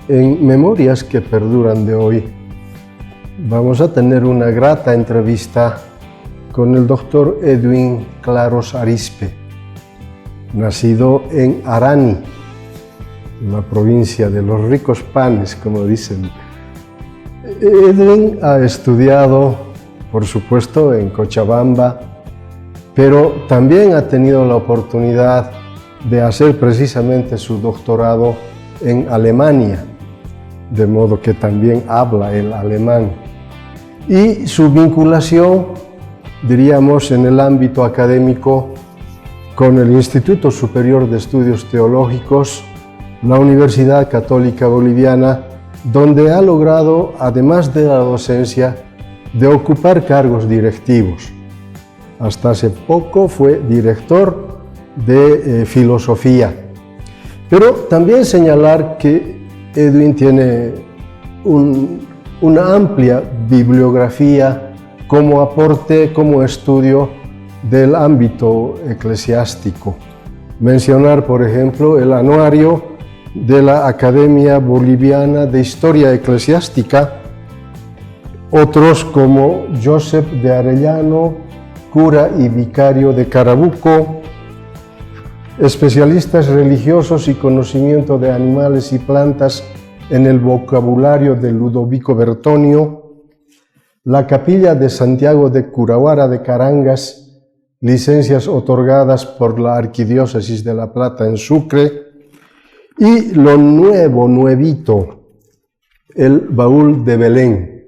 En Memorias que Perduran de hoy, vamos a tener una grata entrevista con el doctor Edwin Claros Arizpe, nacido en Arani, la provincia de los ricos panes, como dicen. Edwin ha estudiado, por supuesto, en Cochabamba, pero también ha tenido la oportunidad de hacer precisamente su doctorado en Alemania, de modo que también habla el alemán. Y su vinculación, diríamos, en el ámbito académico con el Instituto Superior de Estudios Teológicos, la Universidad Católica Boliviana, donde ha logrado, además de la docencia, de ocupar cargos directivos. Hasta hace poco fue director de filosofía. Pero también señalar que Edwin tiene una amplia bibliografía como aporte, como estudio del ámbito eclesiástico. Mencionar, por ejemplo, el anuario de la Academia Boliviana de Historia Eclesiástica, otros como Joseph de Arellano, cura y vicario de Carabuco, especialistas religiosos y conocimiento de animales y plantas en el vocabulario de Ludovico Bertonio, la Capilla de Santiago de Curahuara de Carangas, licencias otorgadas por la Arquidiócesis de La Plata en Sucre, y lo nuevito, el Baúl de Belén,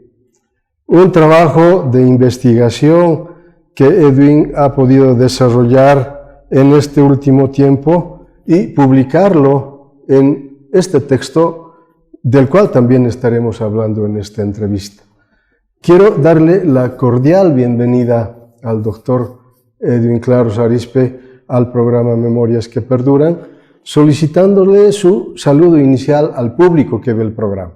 un trabajo de investigación que Edwin ha podido desarrollar en este último tiempo y publicarlo en este texto, del cual también estaremos hablando en esta entrevista. Quiero darle la cordial bienvenida al doctor Edwin Claros Arizpe al programa Memorias que Perduran, solicitándole su saludo inicial al público que ve el programa.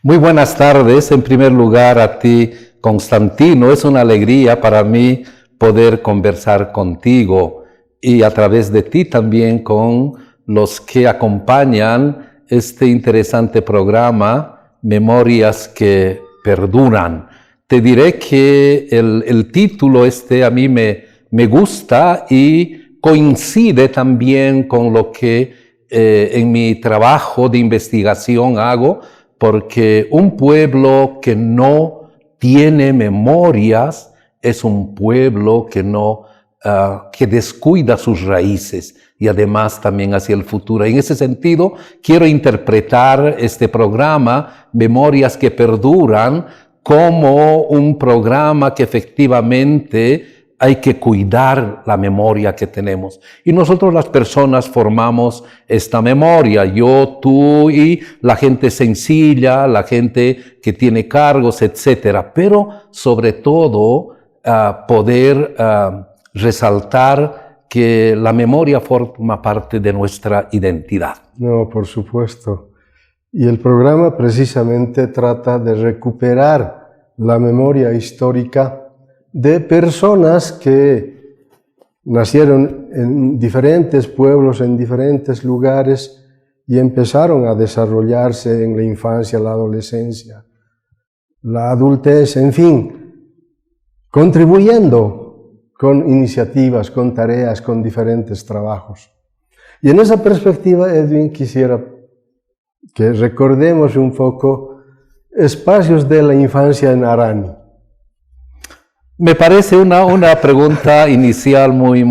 Muy buenas tardes, en primer lugar a ti, Constantino. Es una alegría para mí poder conversar contigo y a través de ti también con los que acompañan este interesante programa, Memorias que Perduran. Te diré que el título a mí me gusta y coincide también con lo que en mi trabajo de investigación hago, porque un pueblo que no tiene memorias es un pueblo que descuida sus raíces y además también hacia el futuro. En ese sentido, quiero interpretar este programa, Memorias que Perduran, como un programa que efectivamente hay que cuidar la memoria que tenemos. Y nosotros las personas formamos esta memoria, yo, tú y la gente sencilla, la gente que tiene cargos, etcétera. Pero sobre todo, poder resaltar que la memoria forma parte de nuestra identidad. No, por supuesto. Y el programa precisamente trata de recuperar la memoria histórica de personas que nacieron en diferentes pueblos, en diferentes lugares y empezaron a desarrollarse en la infancia, la adolescencia, la adultez, en fin, contribuyendo con iniciativas, con tareas, con diferentes trabajos. Y en esa perspectiva, Edwin, quisiera que recordemos un poco espacios de la infancia en Arani. Me parece una pregunta inicial muy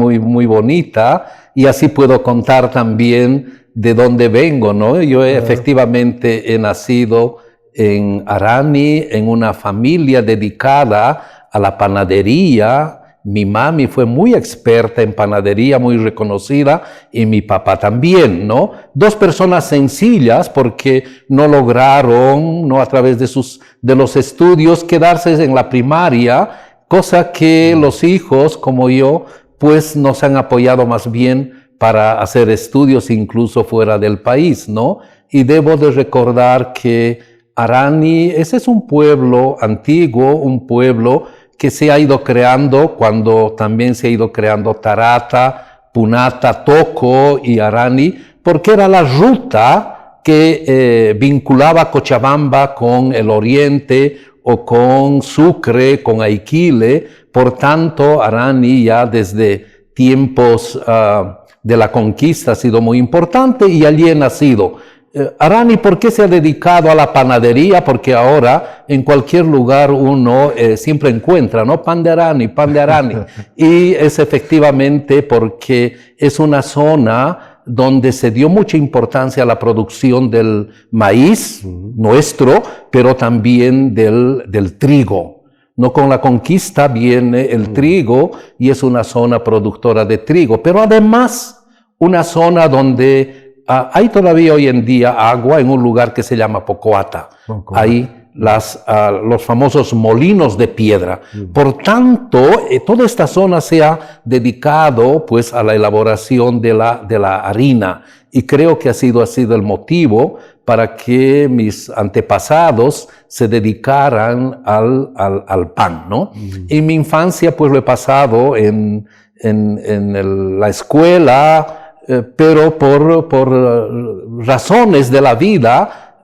bonita y así puedo contar también de dónde vengo, ¿no? Yo efectivamente he nacido en Arani, en una familia dedicada a la panadería. Mi mami fue muy experta en panadería, muy reconocida, y mi papá también, ¿no? Dos personas sencillas porque no lograron, ¿no?, a través de los estudios quedarse en la primaria, cosa que los hijos, como yo, pues nos han apoyado más bien para hacer estudios incluso fuera del país, ¿no? Y debo de recordar que Arani, ese es un pueblo antiguo, un pueblo que se ha ido creando cuando también se ha ido creando Tarata, Punata, Toco y Arani, porque era la ruta que vinculaba Cochabamba con el oriente o con Sucre, con Aiquile. Por tanto, Arani ya desde tiempos de la conquista ha sido muy importante y allí he nacido. Arani, ¿por qué se ha dedicado a la panadería? Porque ahora en cualquier lugar uno siempre encuentra, ¿no? Pan de Arani, pan de Arani. Y es efectivamente porque es una zona donde se dio mucha importancia a la producción del maíz nuestro, pero también del trigo. No, con la conquista viene el trigo y es una zona productora de trigo, pero además una zona donde hay todavía hoy en día agua en un lugar que se llama Pocoata. Hay los famosos molinos de piedra. Por tanto, toda esta zona se ha dedicado pues, a la elaboración de la harina. Y creo que ha sido el motivo para que mis antepasados se dedicaran al pan, ¿no? En mi infancia pues lo he pasado en la escuela, pero por razones de la vida,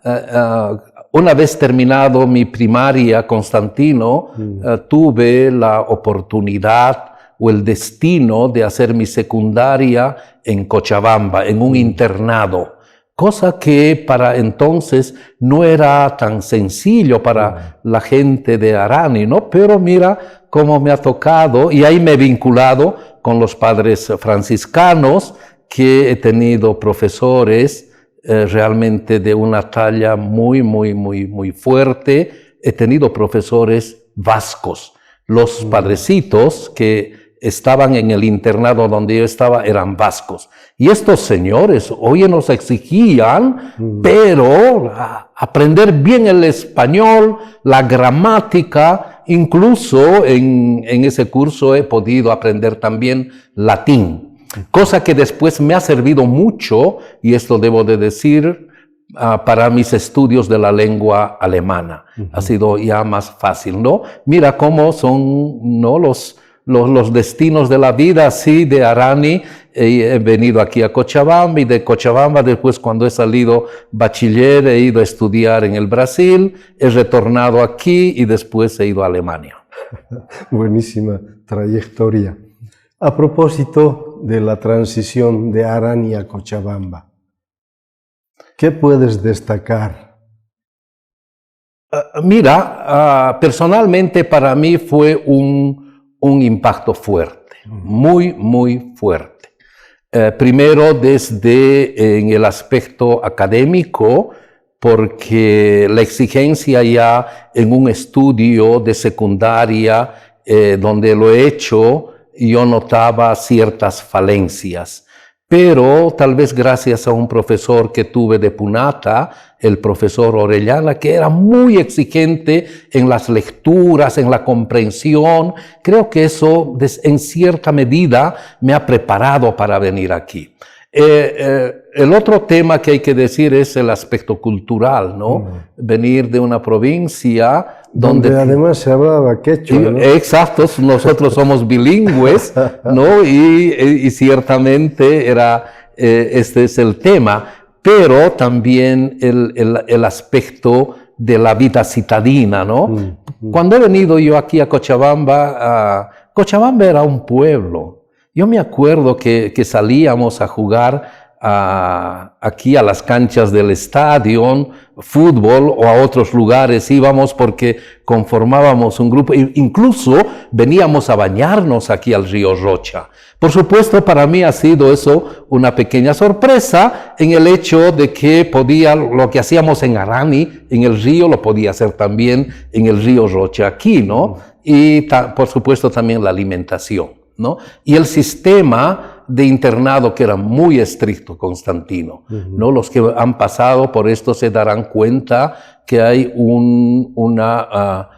una vez terminado mi primaria, Constantino, tuve la oportunidad o el destino de hacer mi secundaria en Cochabamba, en un internado, cosa que para entonces no era tan sencillo para la gente de Arani, ¿no? Pero mira cómo me ha tocado, y ahí me he vinculado con los padres franciscanos, que he tenido profesores realmente de una talla muy fuerte. He tenido profesores vascos. Los padrecitos que estaban en el internado donde yo estaba eran vascos. Y estos señores, oye, nos exigían, pero aprender bien el español, la gramática. Incluso en ese curso he podido aprender también latín. Cosa que después me ha servido mucho, y esto debo de decir, para mis estudios de la lengua alemana. Ha sido ya más fácil, ¿no? Mira cómo son, ¿no? los destinos de la vida, así de Arani. He venido aquí a Cochabamba, y de Cochabamba después, cuando he salido bachiller, he ido a estudiar en el Brasil, he retornado aquí y después he ido a Alemania. Buenísima trayectoria. A propósito de la transición de Arani a Cochabamba, ¿qué puedes destacar? Mira, personalmente para mí fue un impacto fuerte, muy fuerte. Primero desde en el aspecto académico, porque la exigencia ya en un estudio de secundaria, donde lo he hecho, yo notaba ciertas falencias, pero tal vez gracias a un profesor que tuve de Punata, el profesor Orellana, que era muy exigente en las lecturas, en la comprensión, creo que eso en cierta medida me ha preparado para venir aquí. El otro tema que hay que decir es el aspecto cultural, ¿no? Venir de una provincia donde además se hablaba quechua, ¿no? Exacto, nosotros somos bilingües, ¿no? Y ciertamente este es el tema, pero también el aspecto de la vida citadina, ¿no? Cuando he venido yo aquí a Cochabamba, Cochabamba era un pueblo. Yo me acuerdo que salíamos a jugar aquí a las canchas del estadio, fútbol, o a otros lugares íbamos porque conformábamos un grupo, incluso veníamos a bañarnos aquí al río Rocha. Por supuesto, para mí ha sido eso una pequeña sorpresa en el hecho de que lo que hacíamos en Arani, en el río, lo podía hacer también en el río Rocha aquí, ¿no? Y por supuesto también la alimentación, ¿no? Y el sistema de internado que era muy estricto, Constantino, ¿no? Los que han pasado por esto se darán cuenta que hay una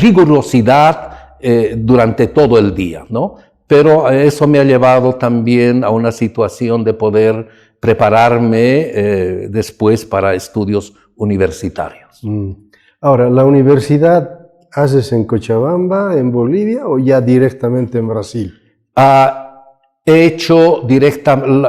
rigurosidad durante todo el día, ¿no? Pero eso me ha llevado también a una situación de poder prepararme después para estudios universitarios. Ahora, ¿la universidad haces en Cochabamba, en Bolivia, o ya directamente en Brasil? He hecho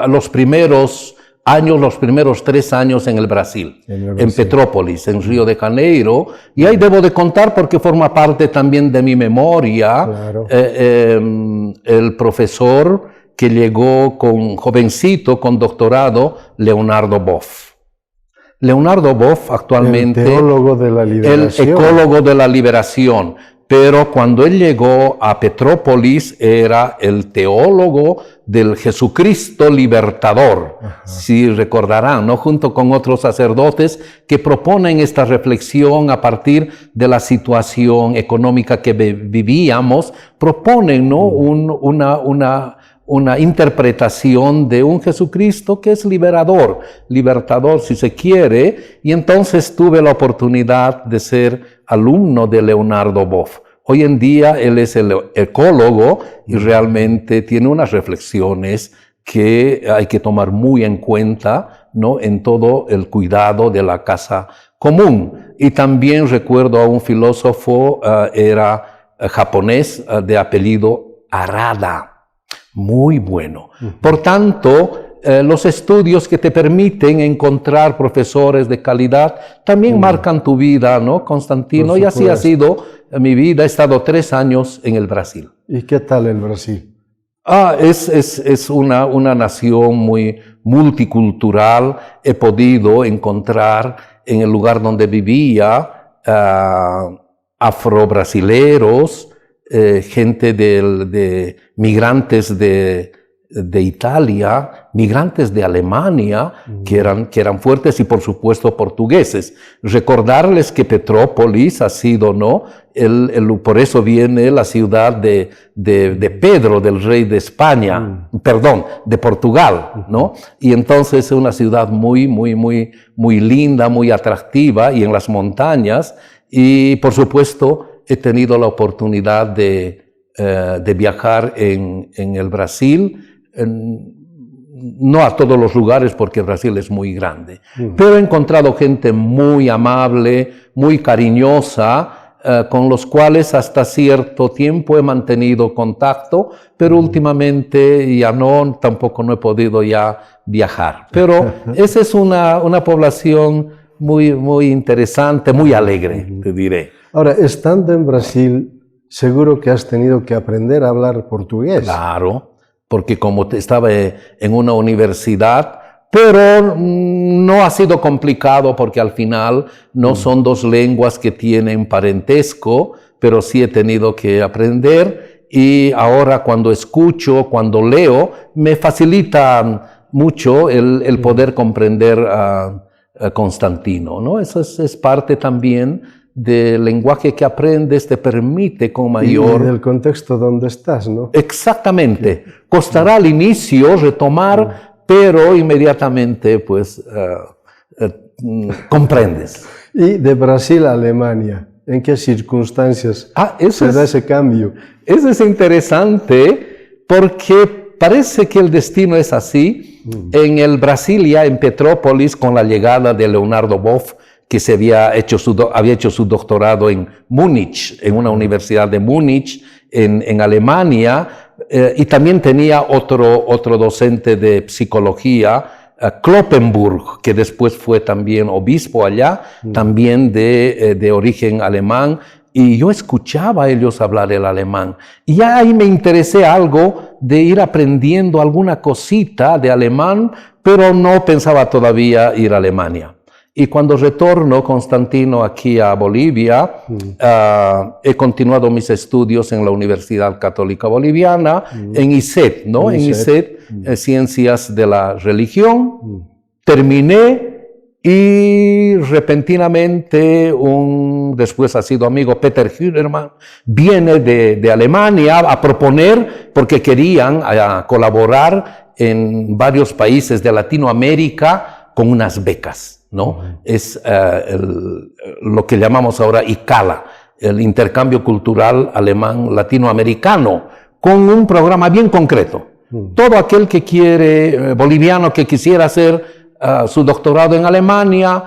los primeros años, los primeros 3 años en el Brasil, en Petrópolis, en Río de Janeiro, y ahí debo de contar porque forma parte también de mi memoria, Claro. El profesor que llegó jovencito, con doctorado, Leonardo Boff. Leonardo Boff actualmente... El teólogo de la liberación. El ecólogo de la liberación. Pero cuando él llegó a Petrópolis era el teólogo del Jesucristo libertador, si recordarán, ¿no? Junto con otros sacerdotes que proponen esta reflexión a partir de la situación económica que vivíamos, proponen, ¿no? Una interpretación de un Jesucristo que es liberador si se quiere, y entonces tuve la oportunidad de ser alumno de Leonardo Boff. Hoy en día él es el ecólogo y realmente tiene unas reflexiones que hay que tomar muy en cuenta, ¿no? En todo el cuidado de la casa común. Y también recuerdo a un filósofo, era japonés, de apellido Arada. Muy bueno. Por tanto, los estudios que te permiten encontrar profesores de calidad también marcan tu vida, ¿no, Constantino? Y así ha sido mi vida. He estado 3 años en el Brasil. ¿Y qué tal el Brasil? Es una nación muy multicultural. He podido encontrar en el lugar donde vivía afro-brasileros, gente de migrantes de Italia, migrantes de Alemania, que eran fuertes, y por supuesto portugueses. Recordarles que Petrópolis ha sido, ¿no? Por eso viene la ciudad de Pedro, del rey de España, perdón, de Portugal, ¿no? Y entonces es una ciudad muy linda, muy atractiva, y en las montañas. Y por supuesto he tenido la oportunidad de viajar en el Brasil, no a todos los lugares porque Brasil es muy grande, pero he encontrado gente muy amable, muy cariñosa, con los cuales hasta cierto tiempo he mantenido contacto, pero últimamente ya tampoco no he podido ya viajar. Pero esa es una población muy interesante, muy alegre, te diré. Ahora, estando en Brasil, seguro que has tenido que aprender a hablar portugués. Claro, porque como estaba en una universidad, pero no ha sido complicado porque al final no son 2 lenguas que tienen parentesco, pero sí he tenido que aprender, y ahora cuando escucho, cuando leo, me facilita mucho el poder comprender a Constantino, ¿no? Eso es parte también del lenguaje que aprendes, te permite con mayor... Y del contexto donde estás, ¿no? Exactamente. Costará al inicio retomar, pero inmediatamente, pues, comprendes. Y de Brasil a Alemania, ¿en qué circunstancias se da ese cambio? Eso es interesante porque parece que el destino es así. En el Brasilia, en Petrópolis, con la llegada de Leonardo Boff, que había hecho su doctorado en Múnich, en una universidad de Múnich, en Alemania, y también tenía otro docente de psicología, Kloppenburg, que después fue también obispo allá, también de origen alemán, y yo escuchaba a ellos hablar el alemán, y ya ahí me interesé algo de ir aprendiendo alguna cosita de alemán, pero no pensaba todavía ir a Alemania. Y cuando retorno, Constantino, aquí a Bolivia, he continuado mis estudios en la Universidad Católica Boliviana, en ISET, ¿no? En ISET, Ciencias de la Religión. Terminé y repentinamente después ha sido amigo Peter Hünermann, viene de Alemania a proponer, porque querían colaborar en varios países de Latinoamérica con unas becas, ¿no? Es lo que llamamos ahora ICALA, el intercambio cultural alemán latinoamericano, con un programa bien concreto. Todo aquel que quiere, boliviano que quisiera hacer su doctorado en Alemania,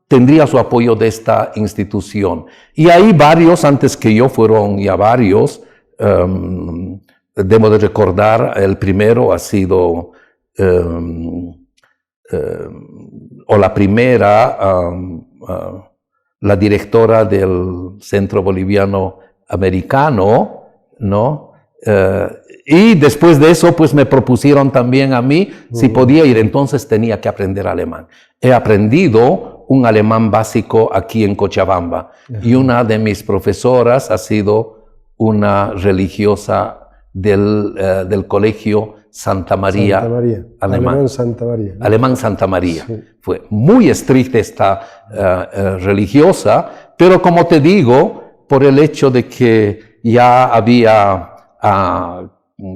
tendría su apoyo de esta institución. Y ahí varios, antes que yo, fueron ya varios. Debo de recordar, el primero ha sido o la primera, la directora del Centro Boliviano Americano, ¿no? Y después de eso, pues me propusieron también a mí si podía ir, entonces tenía que aprender alemán. He aprendido un alemán básico aquí en Cochabamba y una de mis profesoras ha sido una religiosa del colegio Santa María, Alemán Santa María. Alemán Santa María. Sí. Fue muy estricta esta religiosa, pero como te digo, por el hecho de que ya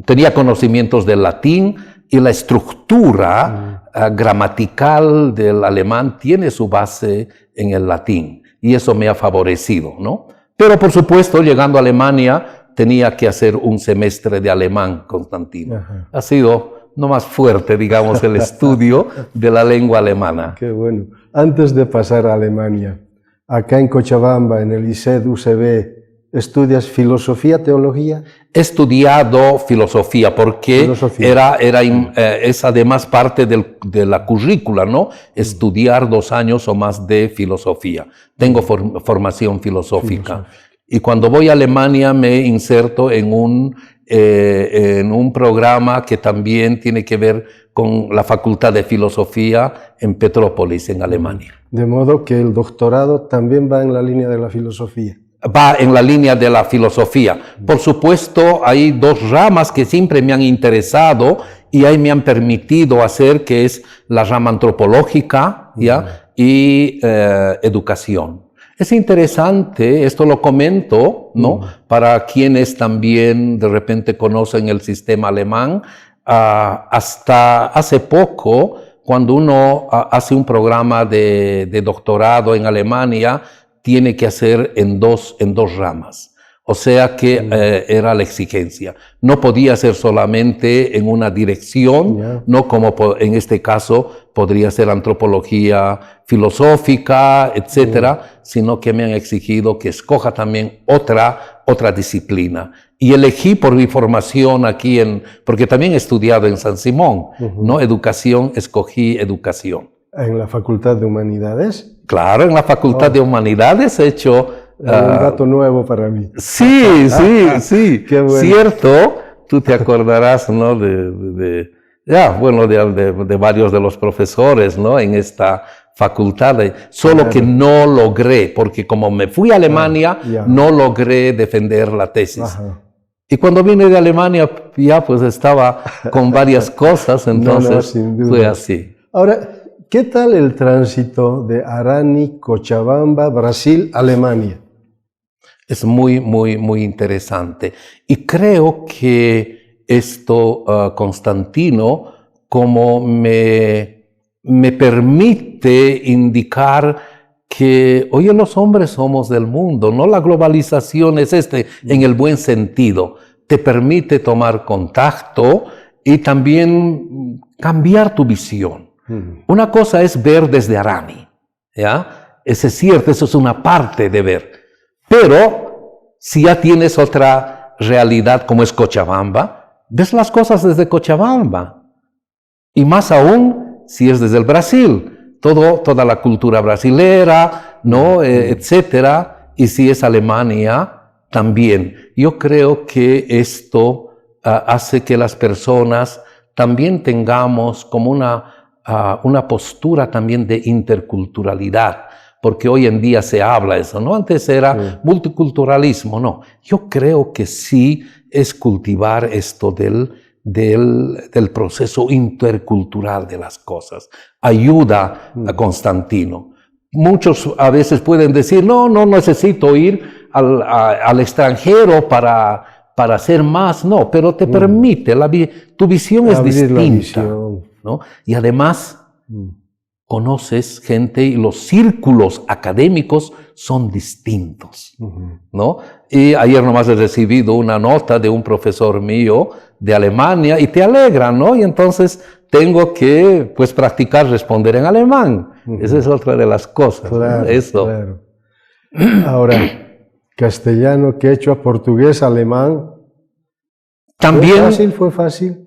tenía conocimientos del latín y la estructura gramatical del alemán tiene su base en el latín y eso me ha favorecido, ¿no? Pero por supuesto, llegando a Alemania, tenía que hacer un semestre de alemán, Constantino. Ajá. Ha sido no más fuerte, digamos, el estudio de la lengua alemana. Qué bueno. Antes de pasar a Alemania, acá en Cochabamba, en el ISED UCB, ¿estudias filosofía, teología? He estudiado filosofía porque es además parte de la currícula, ¿no? Estudiar 2 años o más de filosofía. Tengo formación filosófica. Y cuando voy a Alemania me inserto en un programa que también tiene que ver con la Facultad de Filosofía en Petrópolis, en Alemania. De modo que el doctorado también va en la línea de la filosofía. Va en la línea de la filosofía. Por supuesto, hay 2 ramas que siempre me han interesado y ahí me han permitido hacer, que es la rama antropológica, ¿ya? Y educación. Es interesante, esto lo comento, ¿no? Para quienes también de repente conocen el sistema alemán. Hasta hace poco, cuando uno hace un programa de doctorado en Alemania, tiene que hacer en dos ramas. O sea que era la exigencia. No podía ser solamente en una dirección, no como en este caso podría ser antropología filosófica, etcétera, sino que me han exigido que escoja también otra disciplina. Y elegí por mi formación aquí porque también he estudiado en San Simón, ¿no? Educación, escogí educación. ¿En la Facultad de Humanidades? Claro, en la Facultad de Humanidades he hecho... un dato nuevo para mí. Sí, sí. Qué bueno. Cierto, tú te acordarás, ¿no? de varios de los profesores, ¿no? En esta facultad. Solo que no logré, porque como me fui a Alemania, no logré defender la tesis. Ajá. Y cuando vine de Alemania, ya pues estaba con varias cosas, entonces fue así. Ahora, ¿qué tal el tránsito de Arani, Cochabamba, Brasil, Alemania? Es muy, muy, muy interesante. Y creo que esto, Constantino, como me permite indicar que, oye, los hombres somos del mundo, ¿no? La globalización es en el buen sentido. Te permite tomar contacto y también cambiar tu visión. Una cosa es ver desde Arani, ¿ya? Eso es cierto, eso es una parte de ver. Pero si ya tienes otra realidad como es Cochabamba, ves las cosas desde Cochabamba. Y más aún si es desde el Brasil, toda la cultura brasilera, ¿no? Etcétera. Y si es Alemania, también. Yo creo que esto hace que las personas también tengamos como una postura también de interculturalidad, porque hoy en día se habla eso, ¿no? Antes era multiculturalismo, no. Yo creo que sí es cultivar esto del proceso intercultural de las cosas. Ayuda a Constantino. Muchos a veces pueden decir, no necesito ir al extranjero para hacer más, no, pero te permite, tu visión es distinta, ¿no? Y además conoces gente y los círculos académicos son distintos, ¿no? Y ayer nomás he recibido una nota de un profesor mío de Alemania y te alegra, ¿no? Y entonces tengo que, pues, practicar responder en alemán. Esa es otra de las cosas, claro, ¿no? Eso. Claro. Ahora, castellano, quechua, portugués, alemán. También, ¿Fue fácil?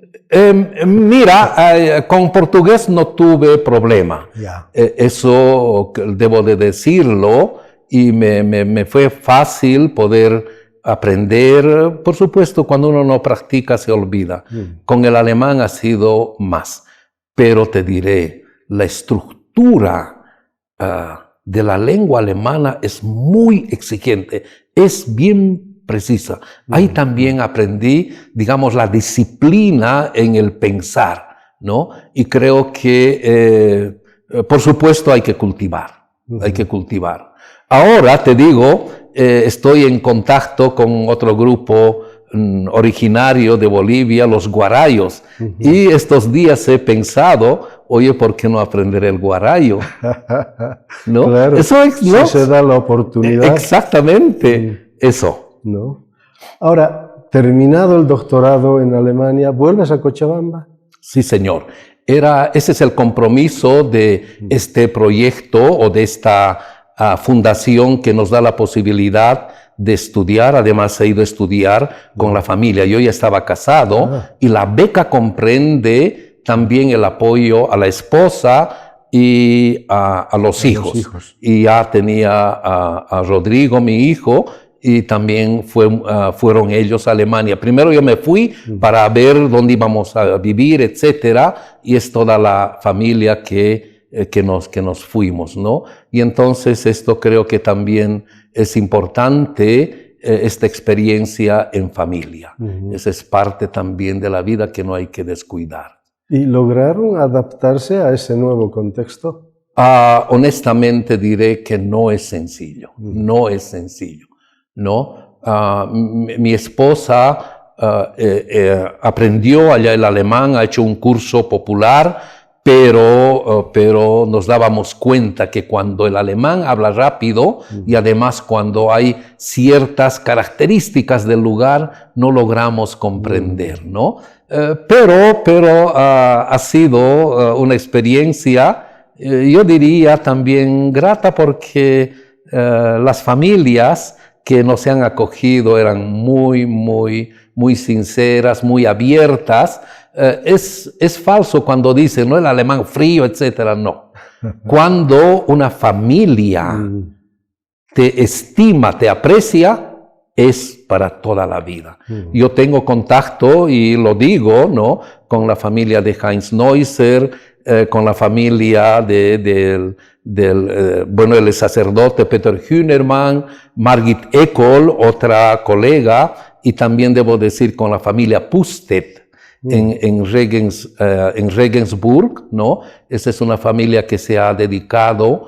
Mira, con portugués no tuve problema. Ya. Eso debo de decirlo, y me fue fácil poder aprender. Por supuesto, cuando uno no practica se olvida. Con el alemán ha sido más. Pero te diré, la estructura de la lengua alemana es muy exigente, es bien precisa. Ahí también aprendí, digamos, la disciplina en el pensar, ¿no? Y creo que, por supuesto, hay que cultivar, hay que cultivar. Ahora, te digo, estoy en contacto con otro grupo originario de Bolivia, los guarayos, y estos días he pensado, oye, ¿por qué no aprender el guarayo? ¿No? Claro, Eso es, ¿no? si se da la oportunidad. Exactamente, eso. ¿No? Ahora, terminado el doctorado en Alemania, ¿vuelves a Cochabamba? Sí, señor. Ese es el compromiso de este proyecto o de esta fundación que nos da la posibilidad de estudiar. Además, he ido a estudiar con la familia. Yo ya estaba casado y la beca comprende también el apoyo a la esposa y a los hijos. Y ya tenía a Rodrigo, mi hijo, y también fueron ellos a Alemania. Primero yo me fui para ver dónde íbamos a vivir, etcétera, y es toda la familia que nos fuimos, ¿no? Y entonces esto creo que también es importante, esta experiencia en familia. Esa es parte también de la vida que no hay que descuidar. ¿Y lograron adaptarse a ese nuevo contexto? Honestamente diré que no es sencillo, no es sencillo, ¿no? Mi esposa aprendió allá el alemán, ha hecho un curso popular, pero nos dábamos cuenta que cuando el alemán habla rápido y además cuando hay ciertas características del lugar, no logramos comprender, ¿no? Pero ha sido una experiencia, yo diría también grata, porque las familias que nos han acogido eran muy sinceras, muy abiertas. Es falso cuando dicen, ¿no?, el alemán frío, etcétera. No. Cuando una familia te estima, te aprecia, es para toda la vida. Yo tengo contacto, y lo digo, ¿no?, con la familia de Heinz Neusser, con la familia del el sacerdote Peter Hühnermann, Margit Eckel, otra colega, y también debo decir con la familia Pustet en Regensburg, ¿no? Esa es una familia que se ha dedicado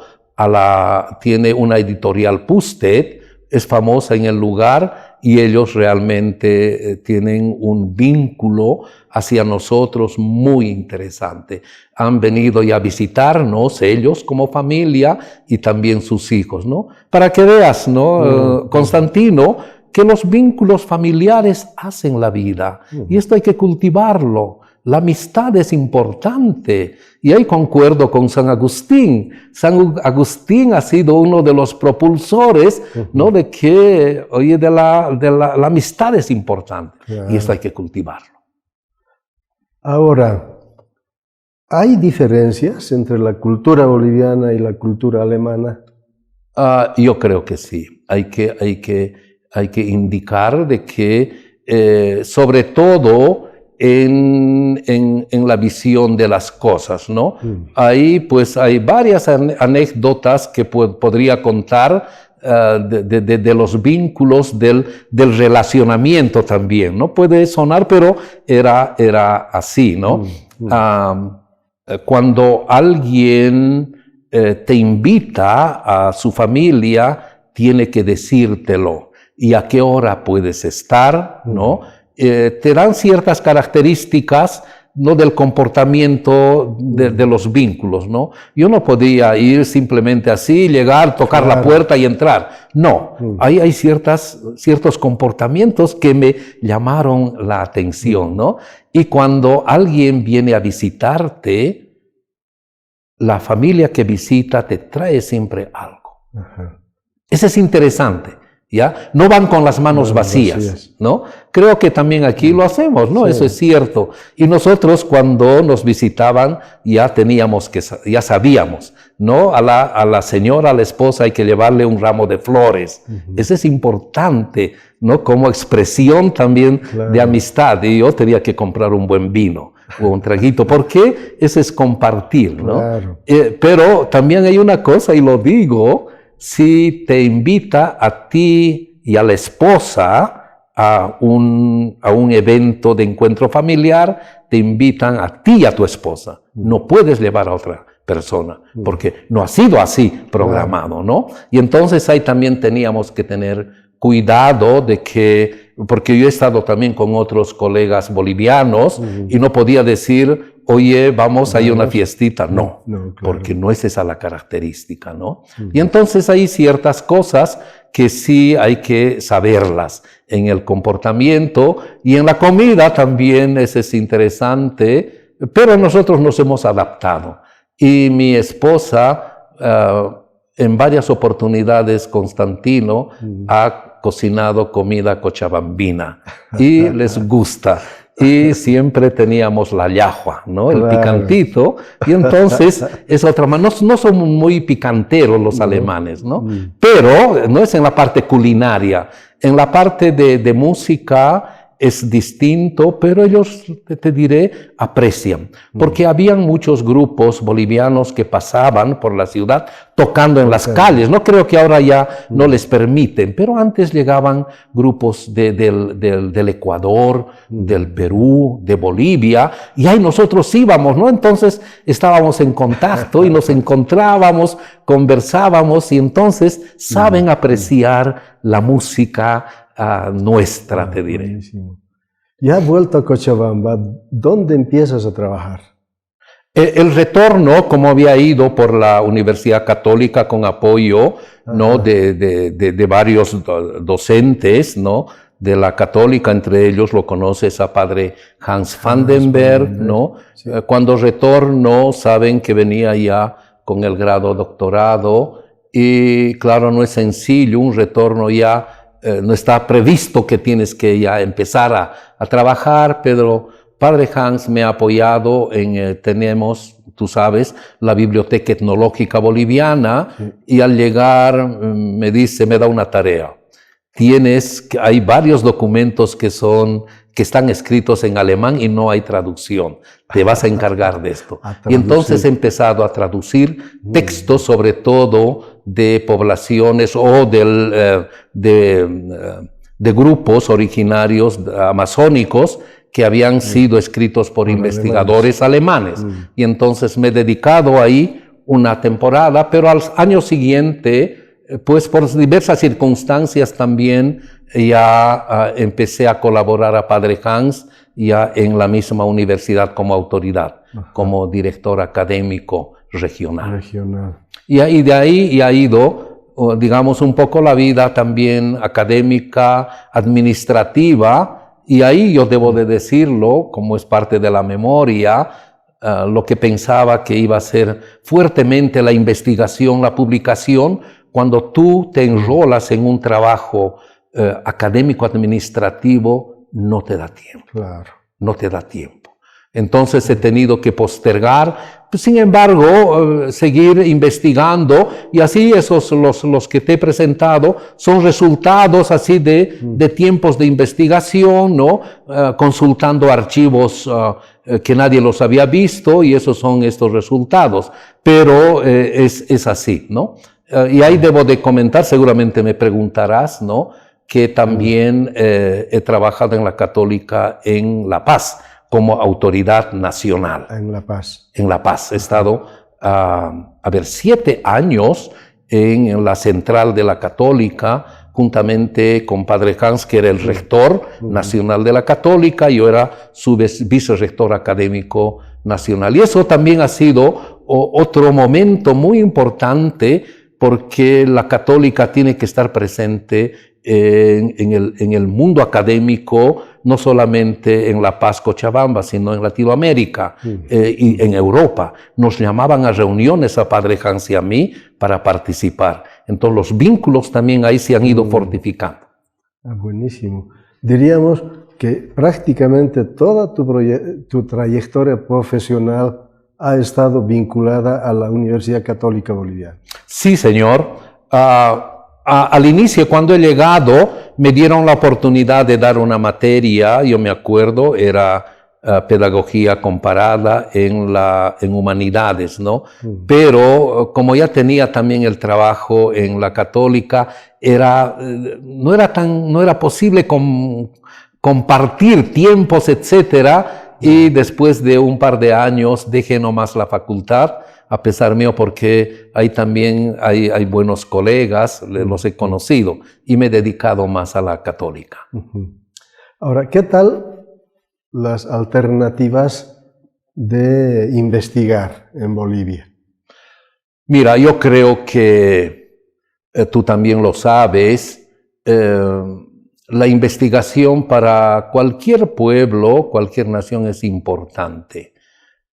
tiene una editorial Pustet, es famosa en el lugar, y ellos realmente tienen un vínculo hacia nosotros muy interesante. Han venido ya a visitarnos ellos como familia y también sus hijos, ¿no? Para que veas, ¿no, Constantino, que los vínculos familiares hacen la vida, y esto hay que cultivarlo. La amistad es importante, y ahí concuerdo con San Agustín. San Agustín ha sido uno de los propulsores, ¿no?, de que, oye, la amistad es importante, claro, y esto hay que cultivarlo. Ahora, ¿hay diferencias entre la cultura boliviana y la cultura alemana? Yo creo que sí. Hay que indicar de que, sobre todo, en la visión de las cosas, ¿no? Ahí pues hay varias anécdotas que podría contar de los vínculos del relacionamiento también, ¿no? Puede sonar, pero era así, ¿no? Cuando alguien te invita a su familia, tiene que decírtelo, y a qué hora puedes estar, ¿no? Te dan ciertas características, ¿no?, del comportamiento de los vínculos, ¿no? Yo no podía ir simplemente así, llegar, tocar, claro, la puerta y entrar. No, hay ciertos comportamientos que me llamaron la atención, ¿no? Y cuando alguien viene a visitarte, la familia que visita te trae siempre algo. Eso es interesante. ¿Ya? No van con las manos vacías, ¿no? creo que también aquí lo hacemos, ¿no? Sí. Eso es cierto. Y nosotros cuando nos visitaban ya ya sabíamos, ¿no? A la señora, a la esposa hay que llevarle un ramo de flores. Eso es importante, ¿no? Como expresión también de amistad. Y yo tenía que comprar un buen vino o un traguito, porque ese es compartir, ¿no? Claro. Pero también hay una cosa, y lo digo, si te invita a ti y a la esposa a un evento de encuentro familiar, te invitan a ti y a tu esposa. No puedes llevar a otra persona, porque no ha sido así programado, ¿no? Y entonces ahí también teníamos que tener cuidado de que, porque yo he estado también con otros colegas bolivianos y no podía decir, oye, vamos a ir a una fiestita. No, claro, porque no es esa la característica, ¿no? Y entonces hay ciertas cosas que sí hay que saberlas en el comportamiento y en la comida también. Eso es interesante, pero nosotros nos hemos adaptado. Y mi esposa, en varias oportunidades, Constantino, ha cocinado comida cochabambina y les gusta. Y siempre teníamos la llajua, ¿no? El picantito. Y entonces es otra manera. No son muy picanteros los alemanes, ¿no? Pero no es en la parte culinaria. En la parte de música es distinto, pero ellos, te diré, aprecian. Porque habían muchos grupos bolivianos que pasaban por la ciudad tocando en las calles. No creo que ahora ya no les permiten, pero antes llegaban grupos del Ecuador, del Perú, de Bolivia, y ahí nosotros íbamos, ¿no? Entonces estábamos en contacto y nos encontrábamos, conversábamos, y entonces saben apreciar la música nuestra, te diré. Buenísimo. Ya vuelto a Cochabamba, ¿dónde empiezas a trabajar? El retorno, como había ido por la Universidad Católica con apoyo, ¿no? de varios docentes, ¿no? De la Católica, entre ellos lo conoces a padre Hans Vandenberg, ¿no? Sí. Cuando retorno, saben que venía ya con el grado doctorado, y claro, no es sencillo, un retorno ya no está previsto que tienes que ya empezar a trabajar, pero padre Hans me ha apoyado tenemos, tú sabes, la Biblioteca Etnológica Boliviana, y al llegar me da una tarea. Hay varios documentos que están escritos en alemán y no hay traducción. Te vas a encargar de esto. Y entonces he empezado a traducir textos, sobre todo de poblaciones o de grupos originarios amazónicos que habían sido escritos por investigadores alemanes. Y entonces me he dedicado ahí una temporada, pero al año siguiente, pues por diversas circunstancias también ya empecé a colaborar a padre Hans ya en la misma universidad como autoridad, como director académico regional. Y de ahí ha ido, digamos, un poco la vida también académica, administrativa, y ahí yo debo de decirlo, como es parte de la memoria, lo que pensaba que iba a ser fuertemente la investigación, la publicación. Cuando tú te enrolas en un trabajo académico administrativo, no te da tiempo. Claro. No te da tiempo. Entonces he tenido que postergar, pues, sin embargo, seguir investigando, y así los que te he presentado son resultados así de tiempos de investigación, ¿no? Consultando archivos que nadie los había visto, y esos son estos resultados. Pero es así, ¿no? Y ahí debo de comentar, seguramente me preguntarás, ¿no? Que también he trabajado en la Católica en La Paz como autoridad nacional. En La Paz. En La Paz. He estado, 7 años en la central de la Católica, juntamente con padre Hans, que era el rector nacional de la Católica, y yo era su vicerrector académico nacional. Y eso también ha sido otro momento muy importante, porque la Católica tiene que estar presente en el mundo académico, no solamente en La Paz, Cochabamba, sino en Latinoamérica y en Europa. Nos llamaban a reuniones a padre Hans y a mí para participar. Entonces los vínculos también ahí se han ido fortificando. Buenísimo. Diríamos, que prácticamente toda tu trayectoria profesional ha estado vinculada a la Universidad Católica Boliviana. Sí, señor. Al inicio, cuando he llegado, me dieron la oportunidad de dar una materia, yo me acuerdo, era pedagogía comparada en humanidades, ¿no? Pero como ya tenía también el trabajo en la Católica, no era posible compartir tiempos, etcétera, y después de un par de años dejé nomás la facultad, a pesar mío, porque ahí también hay buenos colegas, los he conocido, y me he dedicado más a la Católica. Ahora, ¿qué tal las alternativas de investigar en Bolivia? Mira, yo creo que tú también lo sabes, la investigación para cualquier pueblo, cualquier nación es importante.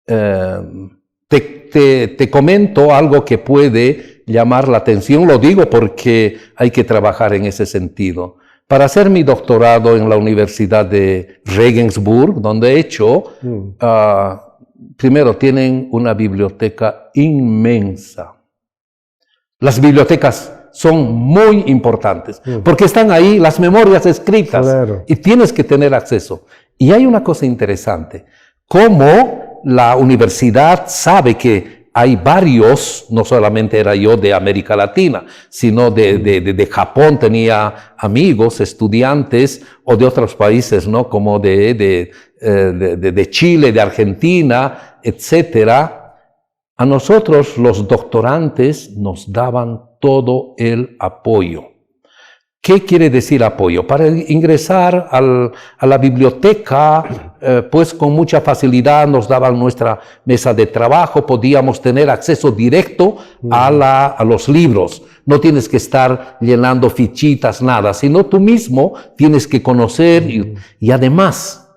Te comento algo que puede llamar la atención, lo digo porque hay que trabajar en ese sentido. Para hacer mi doctorado en la Universidad de Regensburg, donde he hecho, primero tienen una biblioteca inmensa. Las bibliotecas son muy importantes, porque están ahí las memorias escritas, claro, y tienes que tener acceso. Y hay una cosa interesante, como la universidad sabe que hay varios, no solamente era yo de América Latina, sino de Japón, tenía amigos, estudiantes, o de otros países, ¿no? Como de Chile, de Argentina, etcétera. A nosotros, los doctorantes, nos daban todo el apoyo. ¿Qué quiere decir apoyo? Para ingresar a la biblioteca, pues con mucha facilidad nos daban nuestra mesa de trabajo, podíamos tener acceso directo a los libros. No tienes que estar llenando fichitas, nada, sino tú mismo tienes que conocer y además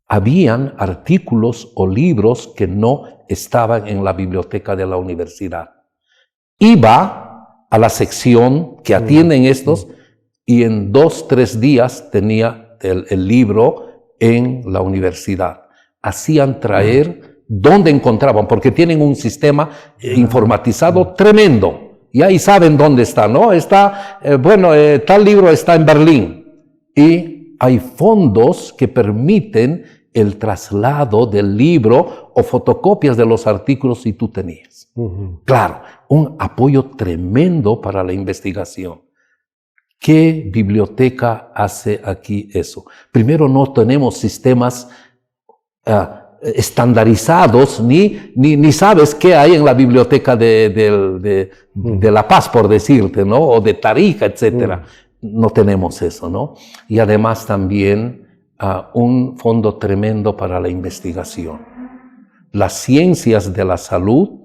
habían artículos o libros que no estaban en la biblioteca de la universidad. Iba a la sección que atienden estos y en 2 o 3 días tenía el libro en la universidad. Hacían traer donde encontraban, porque tienen un sistema informatizado tremendo. Y ahí saben dónde está, ¿no? Está, tal libro está en Berlín. Y hay fondos que permiten el traslado del libro o fotocopias de los artículos si tú tenías. Claro, un apoyo tremendo para la investigación. ¿Qué biblioteca hace aquí eso? Primero, no tenemos sistemas estandarizados, ni sabes qué hay en la biblioteca de La Paz, por decirte, ¿no? O de Tarija, etcétera. No tenemos eso, ¿no? Y además también un fondo tremendo para la investigación. Las ciencias de la salud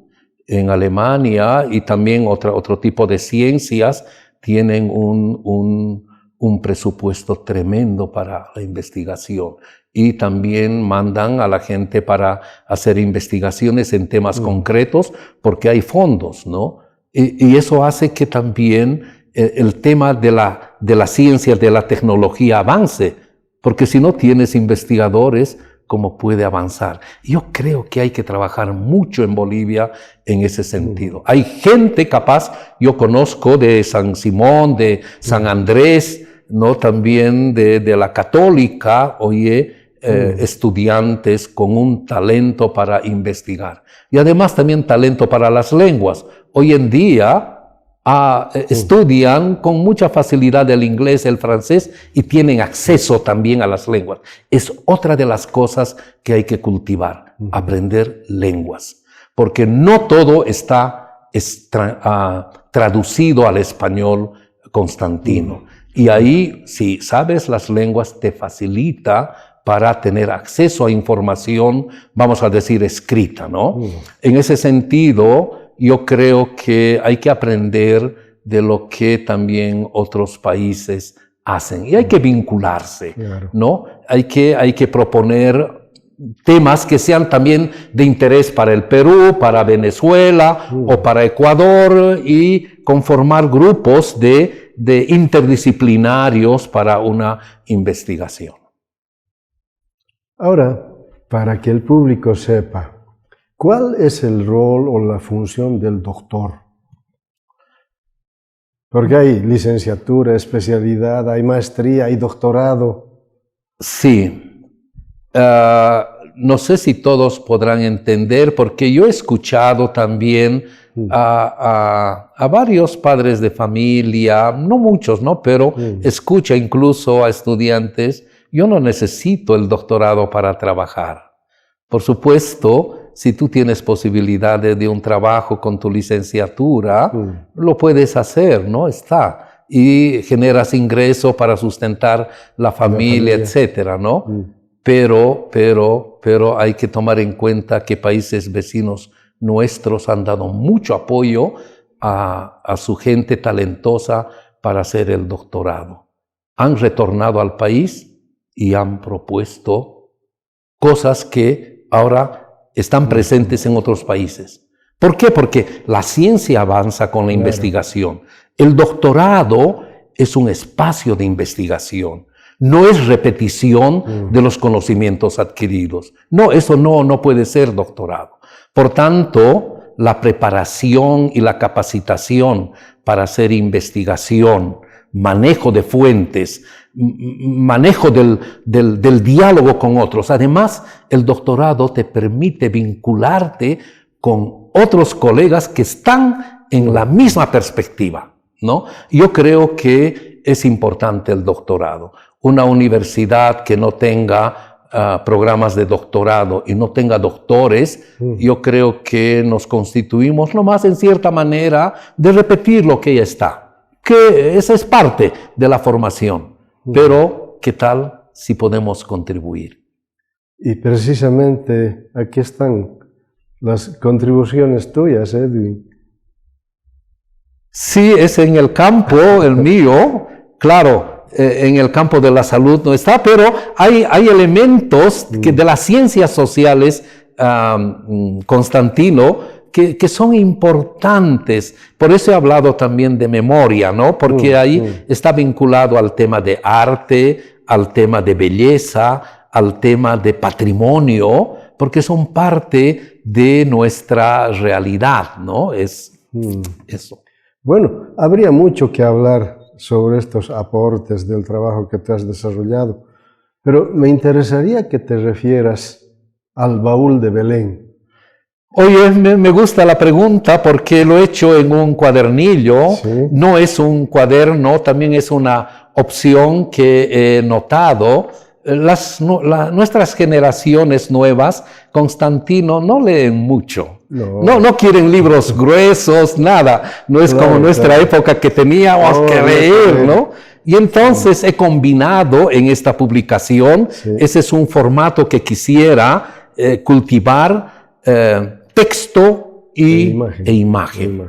en Alemania y también otro tipo de ciencias tienen un presupuesto tremendo para la investigación y también mandan a la gente para hacer investigaciones en temas concretos porque hay fondos, ¿no? Y eso hace que también el tema de la ciencia, de la tecnología avance, porque si no tienes investigadores, ¿cómo puede avanzar? Yo creo que hay que trabajar mucho en Bolivia en ese sentido. Hay gente capaz, yo conozco de San Simón, de San Andrés, ¿no? También de la Católica, estudiantes con un talento para investigar. Y además también talento para las lenguas. Hoy en día estudian con mucha facilidad el inglés, el francés y tienen acceso también a las lenguas. Es otra de las cosas que hay que cultivar, aprender lenguas, porque no todo está traducido al español constantino. Y ahí, si sabes las lenguas, te facilita para tener acceso a información, vamos a decir, escrita, ¿no? En ese sentido, yo creo que hay que aprender de lo que también otros países hacen y hay que vincularse, claro, ¿no? Hay que proponer temas que sean también de interés para el Perú, para Venezuela o para Ecuador y conformar grupos de interdisciplinarios para una investigación. Ahora, para que el público sepa, ¿cuál es el rol o la función del doctor? Porque hay licenciatura, especialidad, hay maestría, hay doctorado. Sí. No sé si todos podrán entender, porque yo he escuchado también a varios padres de familia, no muchos, ¿no? Pero escucha incluso a estudiantes, yo no necesito el doctorado para trabajar. Por supuesto, si tú tienes posibilidades de un trabajo con tu licenciatura, lo puedes hacer, ¿no? Está. Y generas ingreso para sustentar la familia, etcétera, ¿no? Pero hay que tomar en cuenta que países vecinos nuestros han dado mucho apoyo a su gente talentosa para hacer el doctorado. Han retornado al país y han propuesto cosas que ahora están presentes en otros países. ¿Por qué? Porque la ciencia avanza con la investigación. El doctorado es un espacio de investigación. No es repetición de los conocimientos adquiridos. No, eso no puede ser doctorado. Por tanto, la preparación y la capacitación para hacer investigación, manejo de fuentes, manejo del diálogo con otros. Además, el doctorado te permite vincularte con otros colegas que están en la misma perspectiva, ¿no? Yo creo que es importante el doctorado. Una universidad que no tenga programas de doctorado y no tenga doctores, yo creo que nos constituimos nomás en cierta manera de repetir lo que ya está, que esa es parte de la formación, pero ¿qué tal si podemos contribuir? Y precisamente aquí están las contribuciones tuyas, Edwin. Sí, es en el campo, el mío, claro. En el campo de la salud no está, pero hay elementos de las ciencias sociales, Constantino, que son importantes. Por eso he hablado también de memoria, ¿no? Porque ahí está vinculado al tema de arte, al tema de belleza, al tema de patrimonio, porque son parte de nuestra realidad, ¿no? Es eso. Bueno, habría mucho que hablar sobre estos aportes del trabajo que te has desarrollado, pero me interesaría que te refieras al baúl de Belén. Oye, me gusta la pregunta porque lo he hecho en un cuadernillo, no es un cuaderno, también es una opción que he notado. Nuestras generaciones nuevas, Constantino, no leen mucho. No quieren libros gruesos, nada. No es como nuestra época que teníamos que leer, ¿no? Y entonces he combinado en esta publicación, ese es un formato que quisiera cultivar, texto e imagen.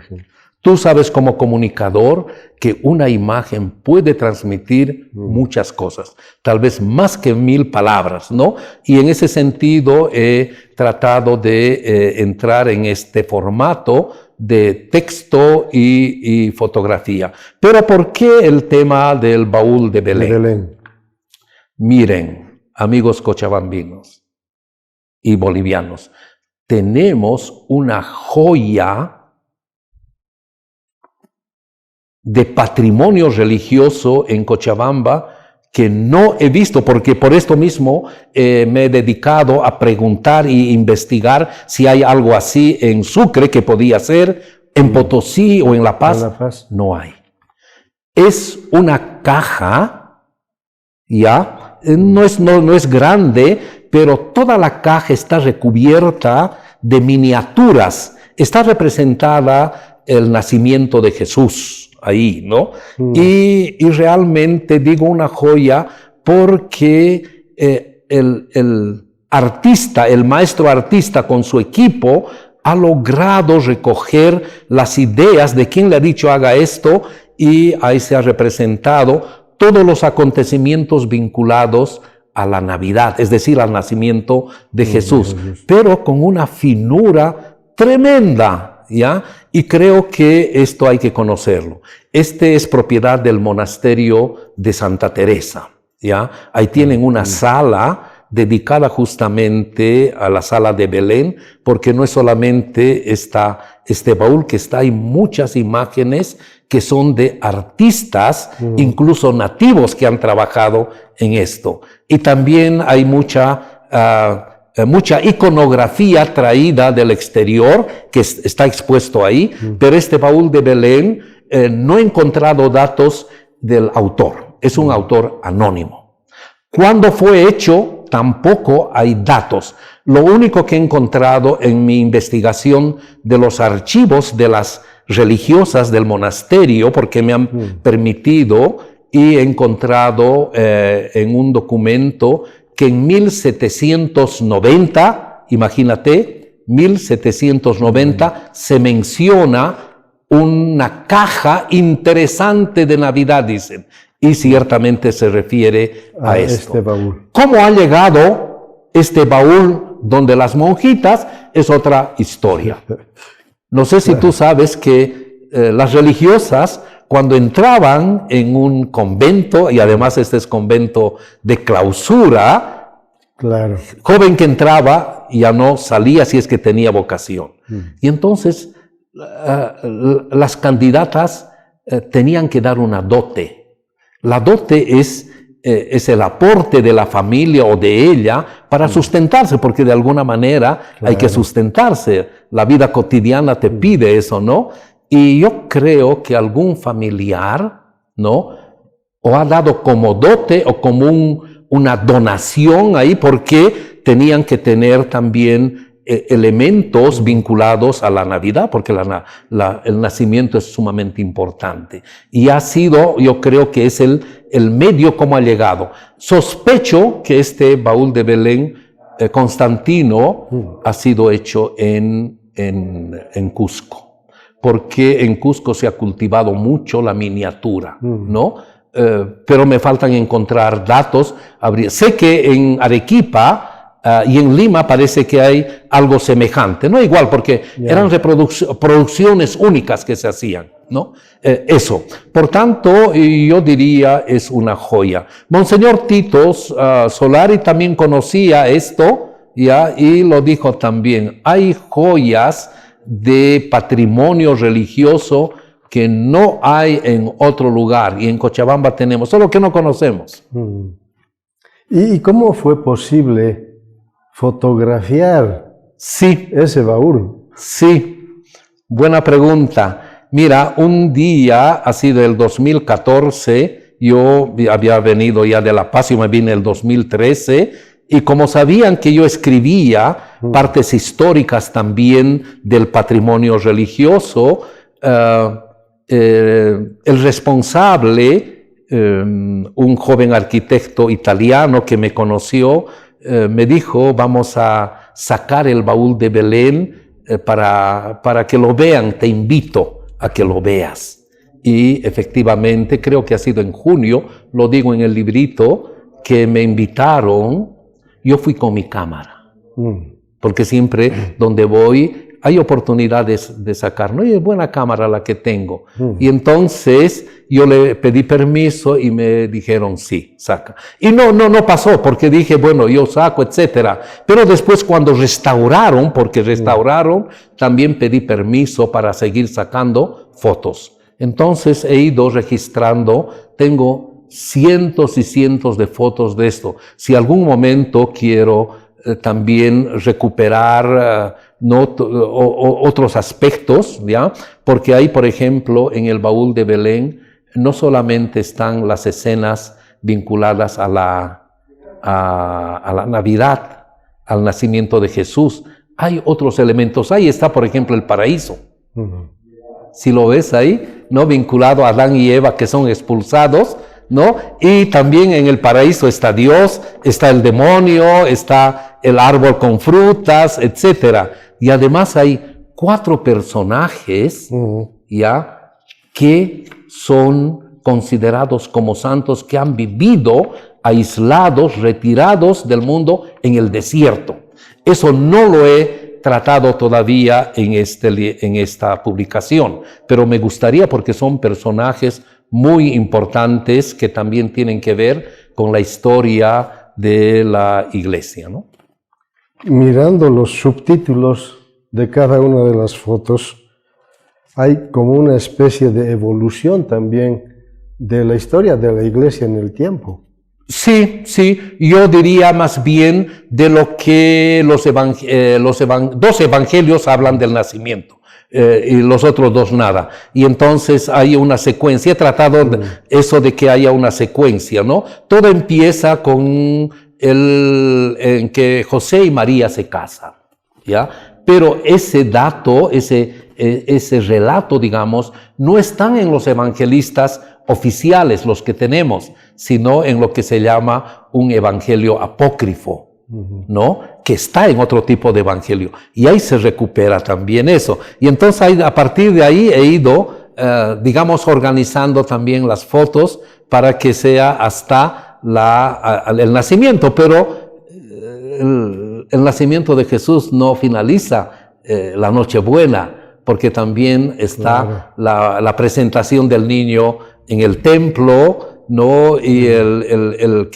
Tú sabes como comunicador que una imagen puede transmitir muchas cosas, tal vez más que 1000 palabras, ¿no? Y en ese sentido he tratado de entrar en este formato de texto y fotografía. Pero ¿por qué el tema del baúl de Belén? Miren, amigos cochabambinos y bolivianos, tenemos una joya de patrimonio religioso en Cochabamba que no he visto, porque por esto mismo me he dedicado a preguntar e investigar si hay algo así en Sucre que podía ser, en Potosí o en La Paz. No hay. Es una caja, ¿ya? No es grande, pero toda la caja está recubierta de miniaturas. Está representada el nacimiento de Jesús ahí, ¿no? Y realmente digo una joya porque el artista, el maestro artista con su equipo ha logrado recoger las ideas de quien le ha dicho haga esto y ahí se ha representado todos los acontecimientos vinculados a la Navidad, es decir, al nacimiento de Jesús, pero con una finura tremenda, ¿ya? Y creo que esto hay que conocerlo. Este es propiedad del monasterio de Santa Teresa, ¿ya? Ahí tienen una sala dedicada justamente a la sala de Belén, porque no es solamente este baúl que está, hay muchas imágenes que son de artistas, incluso nativos, que han trabajado en esto. Y también hay mucha iconografía traída del exterior que está expuesto ahí, pero este baúl de Belén no he encontrado datos del autor, es un autor anónimo. ¿Cuándo fue hecho? Tampoco hay datos. Lo único que he encontrado en mi investigación de los archivos de las religiosas del monasterio, porque me han permitido, y he encontrado en un documento que en 1790, imagínate, 1790, se menciona una caja interesante de Navidad, dicen, y ciertamente se refiere a esto. Este baúl. ¿Cómo ha llegado este baúl donde las monjitas? Es otra historia. No sé si tú sabes que las religiosas, cuando entraban en un convento, y además este es convento de clausura, claro, joven que entraba ya no salía si es que tenía vocación. Y entonces las candidatas tenían que dar una dote. La dote es el aporte de la familia o de ella para sustentarse, porque de alguna manera hay que sustentarse. La vida cotidiana te pide eso, ¿no? Y yo creo que algún familiar, ¿no? O ha dado como dote o como una donación ahí, porque tenían que tener también elementos vinculados a la Navidad, porque el nacimiento es sumamente importante. Y ha sido, yo creo que es el medio como ha llegado. Sospecho que este baúl de Belén, Constantino, ha sido hecho en Cusco, porque en Cusco se ha cultivado mucho la miniatura, ¿no? Pero me faltan encontrar datos. Sé que en Arequipa y en Lima parece que hay algo semejante, no igual, porque eran producciones únicas que se hacían, ¿no? Eso. Por tanto, yo diría es una joya. Monseñor Titos Solari también conocía esto, ¿ya? Y lo dijo también. Hay joyas de patrimonio religioso que no hay en otro lugar, y en Cochabamba tenemos, solo que no conocemos. ¿Y cómo fue posible fotografiar ese baúl? Sí, buena pregunta. Mira, un día, así del 2014, yo había venido ya de La Paz, yo me vine el 2013, y como sabían que yo escribía partes históricas también del patrimonio religioso, el responsable, un joven arquitecto italiano que me conoció, me dijo, vamos a sacar el baúl de Belén para que lo vean, te invito a que lo veas. Y efectivamente, creo que ha sido en junio, lo digo en el librito, que me invitaron, yo fui con mi cámara, porque siempre donde voy hay oportunidades de sacar, ¿no? Y es buena cámara la que tengo. Y entonces yo le pedí permiso y me dijeron, sí, saca. Y no pasó, porque dije, bueno, yo saco, etcétera. Pero después cuando restauraron, porque restauraron, también pedí permiso para seguir sacando fotos. Entonces he ido registrando, tengo cientos y cientos de fotos de esto. Si algún momento quiero también recuperar otros aspectos, ¿ya? Porque ahí, por ejemplo, en el baúl de Belén, no solamente están las escenas vinculadas a la Navidad, al nacimiento de Jesús, hay otros elementos. Ahí está, por ejemplo, el paraíso. Si lo ves ahí, ¿no? Vinculado a Adán y Eva, que son expulsados, ¿no? Y también en el paraíso está Dios, está el demonio, está el árbol con frutas, etcétera. Y además hay 4 personajes, ¿ya? Que son considerados como santos, que han vivido aislados, retirados del mundo en el desierto. Eso no lo he tratado todavía en esta publicación, pero me gustaría, porque son personajes muy importantes que también tienen que ver con la historia de la iglesia, ¿no? Mirando los subtítulos de cada una de las fotos, hay como una especie de evolución también de la historia de la iglesia en el tiempo. Sí, yo diría más bien de lo que dos evangelios hablan del nacimiento. Y los otros dos nada. Y entonces hay una secuencia. He tratado eso de que haya una secuencia, ¿no? Todo empieza con en que José y María se casan, ¿ya? Pero ese dato, ese relato, digamos, no están en los evangelistas oficiales, los que tenemos, sino en lo que se llama un evangelio apócrifo, ¿no? Que está en otro tipo de evangelio. Y ahí se recupera también eso. Y entonces a partir de ahí he ido, digamos, organizando también las fotos para que sea hasta el nacimiento. Pero el nacimiento de Jesús no finaliza la Nochebuena, porque también está la presentación del niño en el templo, ¿no? Y el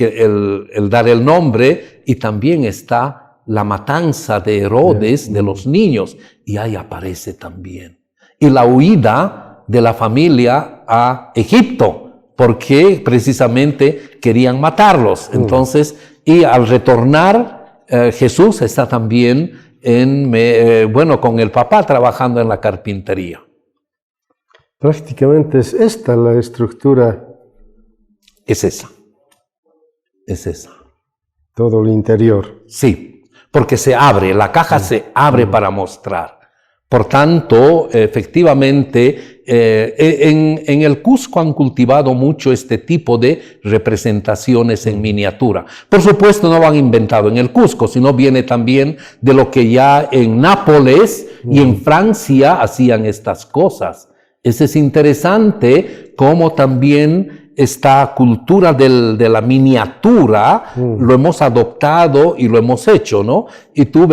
dar el nombre, y también está la matanza de Herodes de los niños, y ahí aparece también. Y la huida de la familia a Egipto, porque precisamente querían matarlos. Entonces, y al retornar, Jesús está también con el papá trabajando en la carpintería. Prácticamente es esta la estructura. Es esa. Todo el interior. Sí, porque se abre, la caja se abre para mostrar. Por tanto, efectivamente, en el Cusco han cultivado mucho este tipo de representaciones en miniatura. Por supuesto, no lo han inventado en el Cusco, sino viene también de lo que ya en Nápoles y en Francia hacían estas cosas. Eso es interesante, como también esta cultura de la miniatura lo hemos adoptado y lo hemos hecho, ¿no? Y tú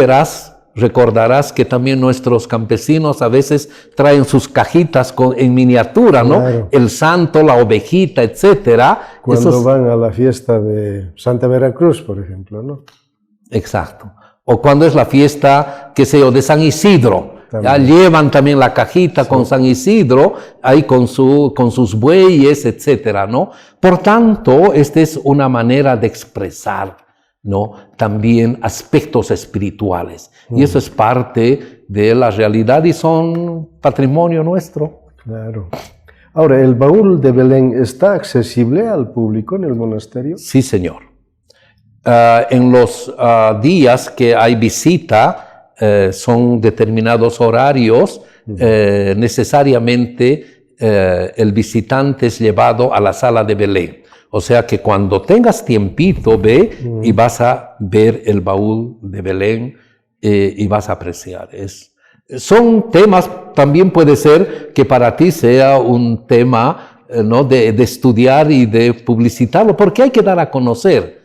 recordarás que también nuestros campesinos a veces traen sus cajitas en miniatura, ¿no? Claro. El santo, la ovejita, etcétera. Cuando van a la fiesta de Santa Veracruz, por ejemplo, ¿no? Exacto. O cuando es la fiesta, qué sé yo, de San Isidro. Ya llevan también la cajita con San Isidro, ahí con sus bueyes, etcétera, ¿no? Por tanto, esta es una manera de expresar, ¿no? También aspectos espirituales. Y eso es parte de la realidad y son patrimonio nuestro. Claro. Ahora, ¿el baúl de Belén está accesible al público en el monasterio? Sí, señor. En los días que hay visita, son determinados horarios, necesariamente el visitante es llevado a la sala de Belén. O sea que cuando tengas tiempito, ve y vas a ver el baúl de Belén y vas a apreciar. Son temas, también puede ser que para ti sea un tema, ¿no? de estudiar y de publicitarlo, porque hay que dar a conocer.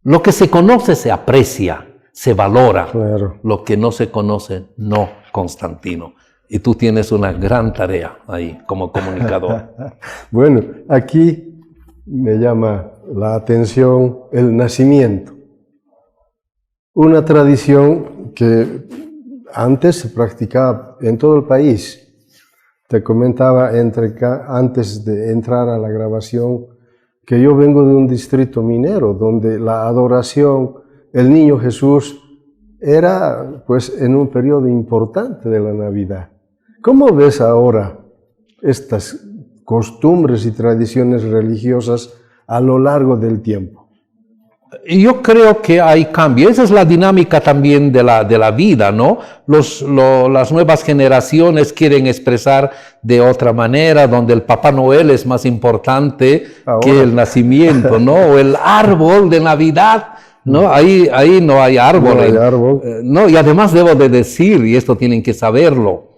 Lo que se conoce se aprecia, se valora. Claro. Lo que no se conoce, no, Constantino. Y tú tienes una gran tarea ahí como comunicador. Bueno, aquí me llama la atención el nacimiento. Una tradición que antes se practicaba en todo el país. Te comentaba antes de entrar a la grabación que yo vengo de un distrito minero donde la adoración, el niño Jesús, era pues en un periodo importante de la Navidad. ¿Cómo ves ahora estas costumbres y tradiciones religiosas a lo largo del tiempo? Yo creo que hay cambio. Esa es la dinámica también de la vida, ¿no? Las nuevas generaciones quieren expresar de otra manera, donde el Papá Noel es más importante que el nacimiento, ¿no? O el árbol de Navidad, ¿no? Ahí no hay árbol. No hay árbol. No, y además debo de decir, y esto tienen que saberlo,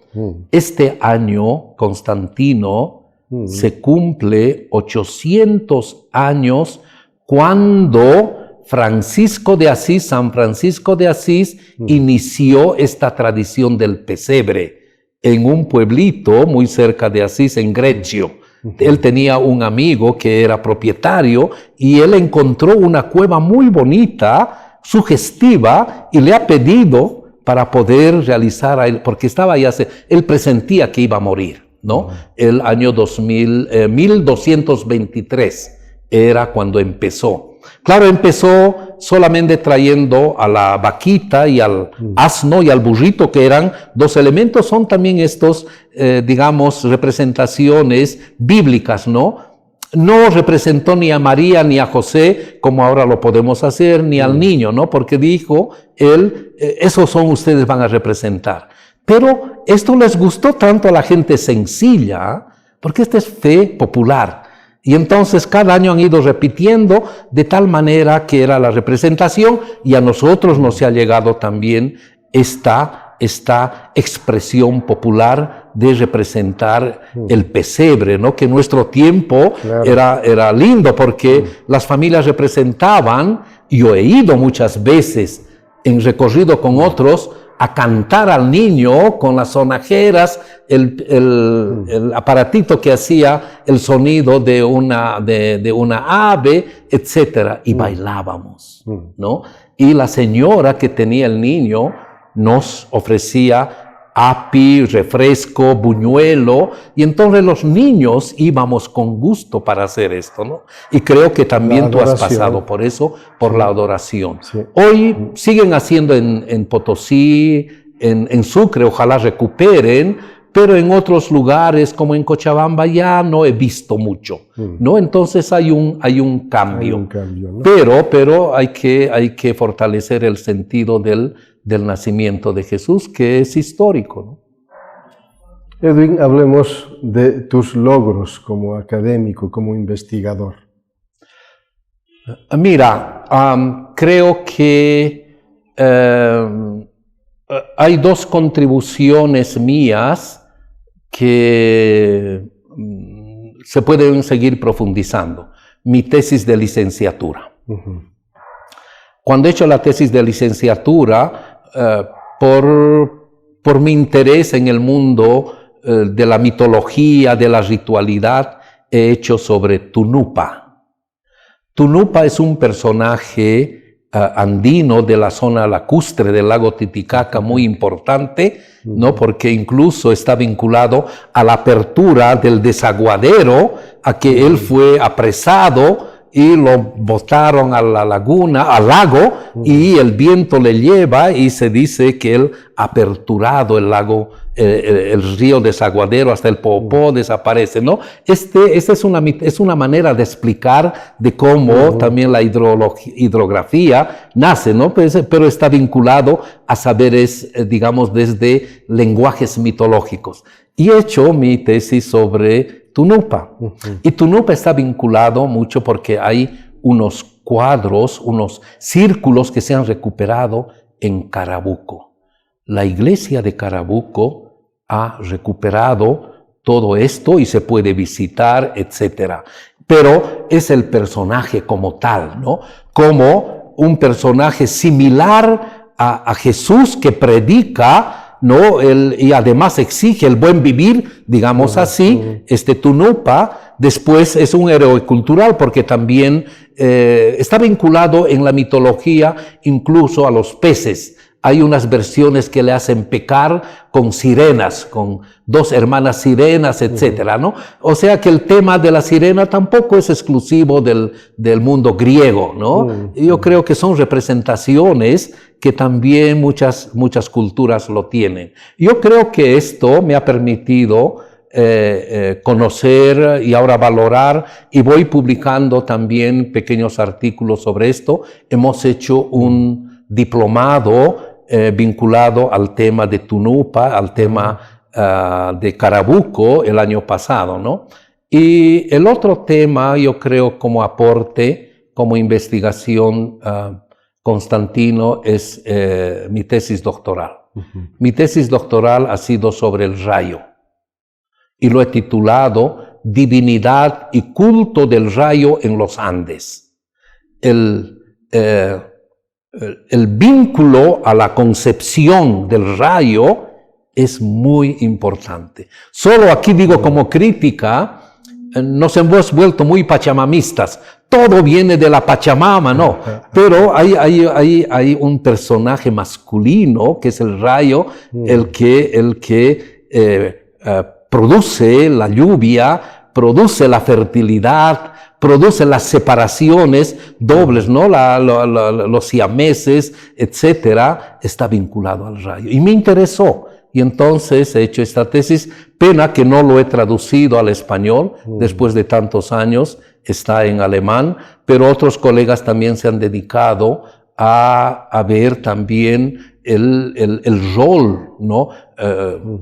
este año, Constantino, se cumple 800 años cuando San Francisco de Asís inició esta tradición del pesebre en un pueblito muy cerca de Asís, en Grecio. Él tenía un amigo que era propietario y él encontró una cueva muy bonita, sugestiva, y le ha pedido para poder realizar, porque estaba ya, él presentía que iba a morir, ¿no? El año 1223 era cuando empezó. Claro, empezó solamente trayendo a la vaquita y al asno y al burrito, que eran dos elementos, son también estos, digamos, representaciones bíblicas, ¿no? No representó ni a María ni a José, como ahora lo podemos hacer, ni al niño, ¿no? Porque dijo él, esos son ustedes van a representar. Pero esto les gustó tanto a la gente sencilla, porque esta es fe popular. Y entonces cada año han ido repitiendo de tal manera que era la representación, y a nosotros nos ha llegado también esta expresión popular de representar el pesebre, ¿no? Que en nuestro tiempo era lindo porque las familias representaban, y yo he ido muchas veces en recorrido con otros, a cantar al niño con las sonajeras, el aparatito que hacía el sonido de una ave, etcétera, y bailábamos, ¿no? Y la señora que tenía el niño nos ofrecía api, refresco, buñuelo, y entonces los niños íbamos con gusto para hacer esto, ¿no? Y creo que también tú has pasado por eso, por la adoración. Sí. Hoy siguen haciendo en Potosí, en Sucre, ojalá recuperen, pero en otros lugares como en Cochabamba ya no he visto mucho, ¿no? Entonces hay un cambio. Hay un cambio, ¿no? Pero hay que fortalecer el sentido del nacimiento de Jesús, que es histórico, ¿no? Edwin, hablemos de tus logros como académico, como investigador. Mira, creo que hay dos contribuciones mías que se pueden seguir profundizando. Mi tesis de licenciatura. Cuando he hecho la tesis de licenciatura, por mi interés en el mundo de la mitología, de la ritualidad, he hecho sobre Tunupa. Tunupa es un personaje andino de la zona lacustre del lago Titicaca, muy importante, ¿no? Porque incluso está vinculado a la apertura del desaguadero, a que él fue apresado y lo botaron a la laguna, al lago, y el viento le lleva, y se dice que él ha aperturado el lago, el río desaguadero hasta el Popó, desaparece, ¿no? Esta es una manera de explicar de cómo también la hidrografía nace, ¿no? Pero está vinculado a saberes, digamos, desde lenguajes mitológicos. Y he hecho mi tesis sobre Tunupa. Y Tunupa está vinculado mucho porque hay unos cuadros, unos círculos que se han recuperado en Carabuco. La iglesia de Carabuco ha recuperado todo esto y se puede visitar, etc. Pero es el personaje como tal, ¿no? Como un personaje similar a Jesús que predica, ¿no? Y además exige el buen vivir, digamos así. Tunupa después es un héroe cultural porque también está vinculado en la mitología incluso a los peces. Hay unas versiones que le hacen pecar con sirenas, con dos hermanas sirenas, etcétera, ¿no? O sea que el tema de la sirena tampoco es exclusivo del mundo griego, ¿no? Yo creo que son representaciones que también muchas culturas lo tienen. Yo creo que esto me ha permitido conocer y ahora valorar, y voy publicando también pequeños artículos sobre esto. Hemos hecho un diplomado vinculado al tema de Tunupa, al tema de Carabuco el año pasado, ¿no? Y el otro tema, yo creo, como aporte, como investigación, Constantino, es mi tesis doctoral. Mi tesis doctoral ha sido sobre el rayo y lo he titulado Divinidad y culto del rayo en los Andes. El vínculo a la concepción del rayo es muy importante. Solo aquí digo como crítica nos hemos vuelto muy pachamamistas. Todo viene de la Pachamama, ¿no? Pero hay un personaje masculino, que es el rayo, el que produce la lluvia, produce la fertilidad, produce las separaciones dobles, ¿no? Los siameses, etcétera, está vinculado al rayo. Y me interesó. Y entonces he hecho esta tesis. Pena que no lo he traducido al español después de tantos años. Está en alemán, pero otros colegas también se han dedicado a ver también el rol, ¿no?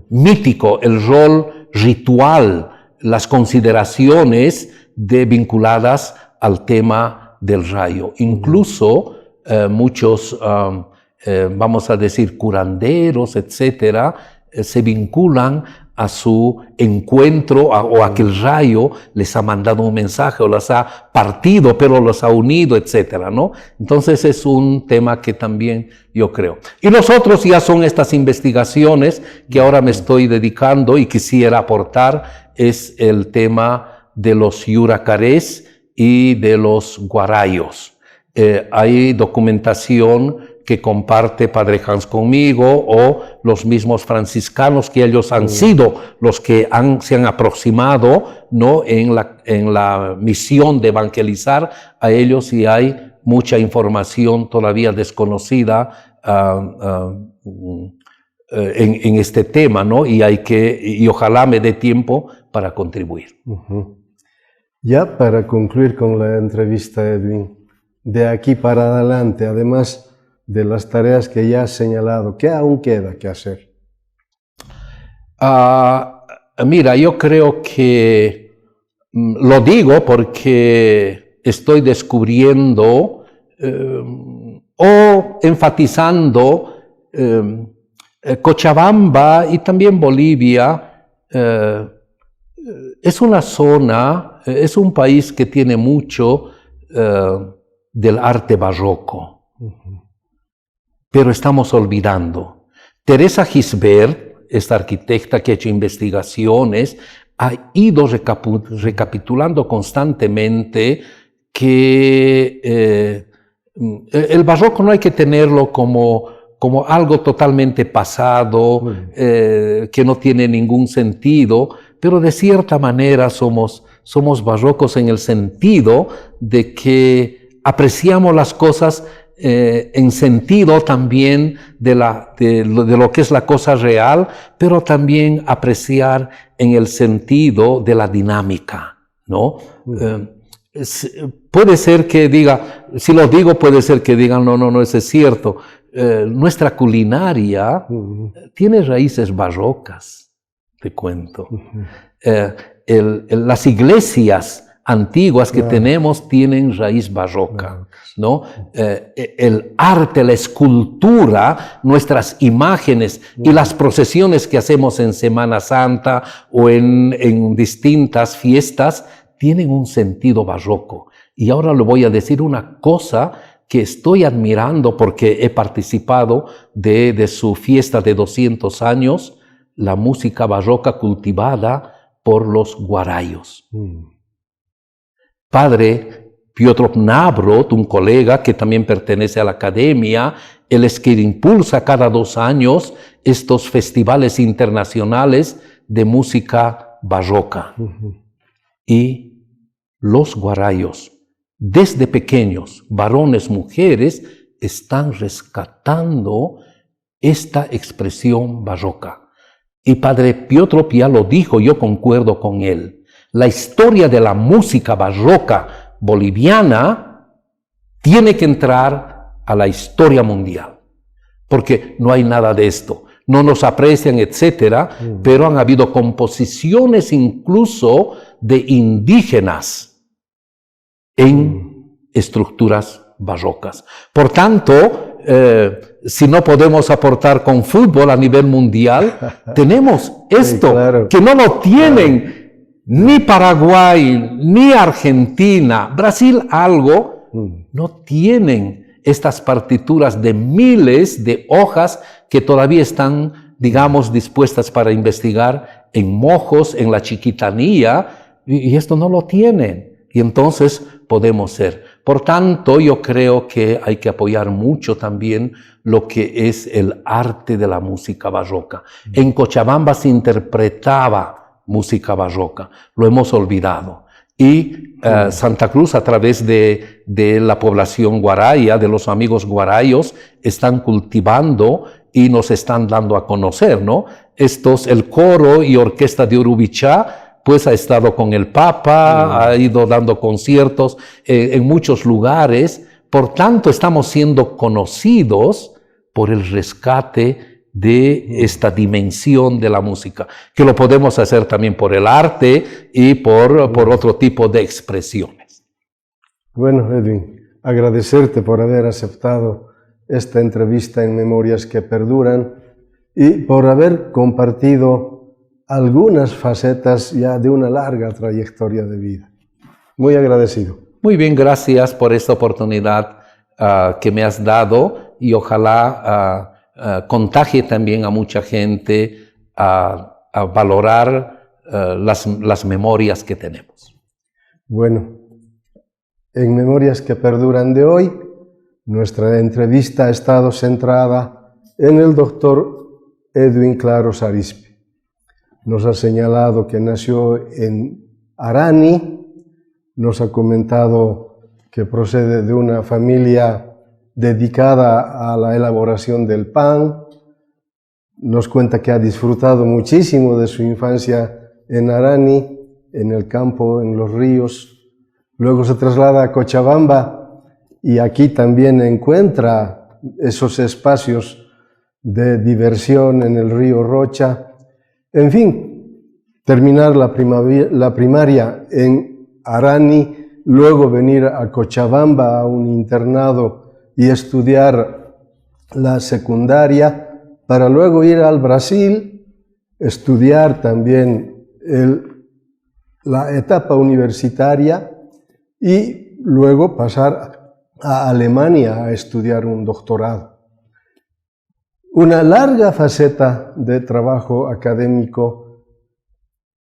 Mítico, el rol ritual, las consideraciones vinculadas al tema del rayo. Incluso muchos, vamos a decir, curanderos, etcétera, se vinculan a su encuentro o a que el rayo les ha mandado un mensaje o los ha partido, pero los ha unido, etcétera, ¿no? Entonces es un tema que también yo creo. Y nosotros ya son estas investigaciones que ahora me estoy dedicando y quisiera aportar, es el tema de los yuracarés y de los guarayos. Hay documentación que comparte Padre Hans conmigo, o los mismos franciscanos, que ellos han sido los que se han aproximado, ¿no? en la misión de evangelizar a ellos, y hay mucha información todavía desconocida en este tema, ¿no? Y ojalá me dé tiempo para contribuir. Ya para concluir con la entrevista, Edwin, de aquí para adelante, además de las tareas que ya has señalado, ¿qué aún queda que hacer? Mira, yo creo que lo digo porque estoy descubriendo o enfatizando Cochabamba y también Bolivia. Es una zona, es un país que tiene mucho del arte barroco. Pero estamos olvidando. Teresa Gisbert, esta arquitecta que ha hecho investigaciones, ha ido recapitulando constantemente que el barroco no hay que tenerlo como algo totalmente pasado, que no tiene ningún sentido, pero de cierta manera somos barrocos en el sentido de que apreciamos las cosas en sentido también de lo que es la cosa real, pero también apreciar en el sentido de la dinámica, ¿no? Puede ser que diga, si lo digo, puede ser que digan, no, eso es cierto. Nuestra culinaria tiene raíces barrocas, te cuento. Las iglesias antiguas que tenemos tienen raíz barroca, ¿no? El arte, la escultura, nuestras imágenes y las procesiones que hacemos en Semana Santa o en distintas fiestas tienen un sentido barroco. Y ahora le voy a decir una cosa que estoy admirando porque he participado de su fiesta de 200 años, la música barroca cultivada por los guarayos. Padre Piotr Nabrot, un colega que también pertenece a la academia, él es quien impulsa cada 2 años estos festivales internacionales de música barroca. Y los guarayos, desde pequeños, varones, mujeres, están rescatando esta expresión barroca. Y Padre Piotr ya lo dijo, yo concuerdo con él. La historia de la música barroca boliviana tiene que entrar a la historia mundial, porque no hay nada de esto. No nos aprecian, etcétera, pero han habido composiciones incluso de indígenas en estructuras barrocas. Por tanto, si no podemos aportar con fútbol a nivel mundial, tenemos esto, sí, claro, que no lo tienen ni Paraguay, ni Argentina, Brasil algo, no tienen estas partituras de miles de hojas que todavía están, digamos, dispuestas para investigar en Mojos, en la Chiquitanía, y esto no lo tienen. Y entonces podemos ser. Por tanto, yo creo que hay que apoyar mucho también lo que es el arte de la música barroca. En Cochabamba se interpretaba música barroca, lo hemos olvidado. Y Santa Cruz, a través de la población guaraya, de los amigos guarayos, están cultivando y nos están dando a conocer, ¿no? El coro y orquesta de Urubichá, pues ha estado con el Papa, ha ido dando conciertos en muchos lugares. Por tanto, estamos siendo conocidos por el rescate de esta dimensión de la música, que lo podemos hacer también por el arte y por otro tipo de expresiones. Bueno, Edwin, agradecerte por haber aceptado esta entrevista en Memorias que Perduran y por haber compartido algunas facetas ya de una larga trayectoria de vida. Muy agradecido. Muy bien, gracias por esta oportunidad que me has dado y ojalá contagie también a mucha gente a valorar las memorias que tenemos. Bueno, en Memorias que Perduran de hoy, nuestra entrevista ha estado centrada en el doctor Edwin Claros Arizpe. Nos ha señalado que nació en Arani, nos ha comentado que procede de una familia dedicada a la elaboración del pan, nos cuenta que ha disfrutado muchísimo de su infancia en Arani, en el campo, en los ríos, luego se traslada a Cochabamba y aquí también encuentra esos espacios de diversión en el río Rocha. En fin, terminar la primaria en Arani, luego venir a Cochabamba a un internado y estudiar la secundaria, para luego ir al Brasil, estudiar también la etapa universitaria y luego pasar a Alemania a estudiar un doctorado. Una larga faceta de trabajo académico,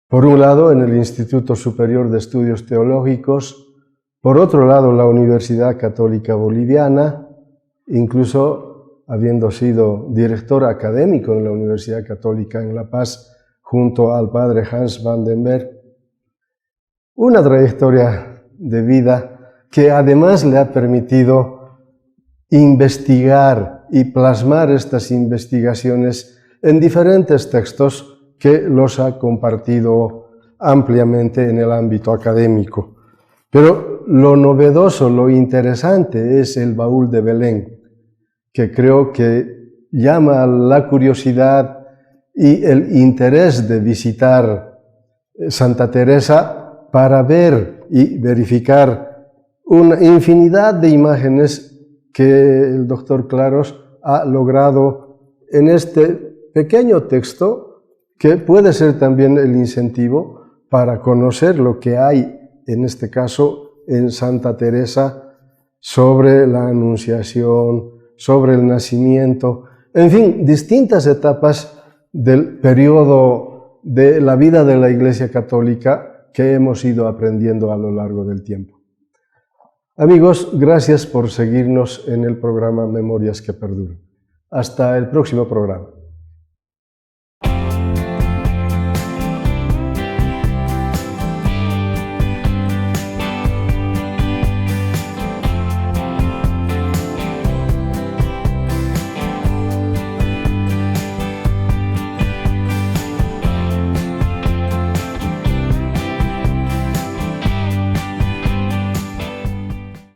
por un lado en el Instituto Superior de Estudios Teológicos, por otro lado la Universidad Católica Boliviana, incluso habiendo sido director académico en la Universidad Católica en La Paz junto al padre Hans van den Berg. Una trayectoria de vida que además le ha permitido investigar y plasmar estas investigaciones en diferentes textos que los ha compartido ampliamente en el ámbito académico. Pero lo novedoso, lo interesante es el baúl de Belén, que creo que llama la curiosidad y el interés de visitar Santa Teresa para ver y verificar una infinidad de imágenes que el doctor Claros ha logrado en este pequeño texto, que puede ser también el incentivo para conocer lo que hay, en este caso, en Santa Teresa, sobre la Anunciación, sobre el nacimiento, en fin, distintas etapas del periodo de la vida de la Iglesia Católica que hemos ido aprendiendo a lo largo del tiempo. Amigos, gracias por seguirnos en el programa Memorias que Perduran. Hasta el próximo programa.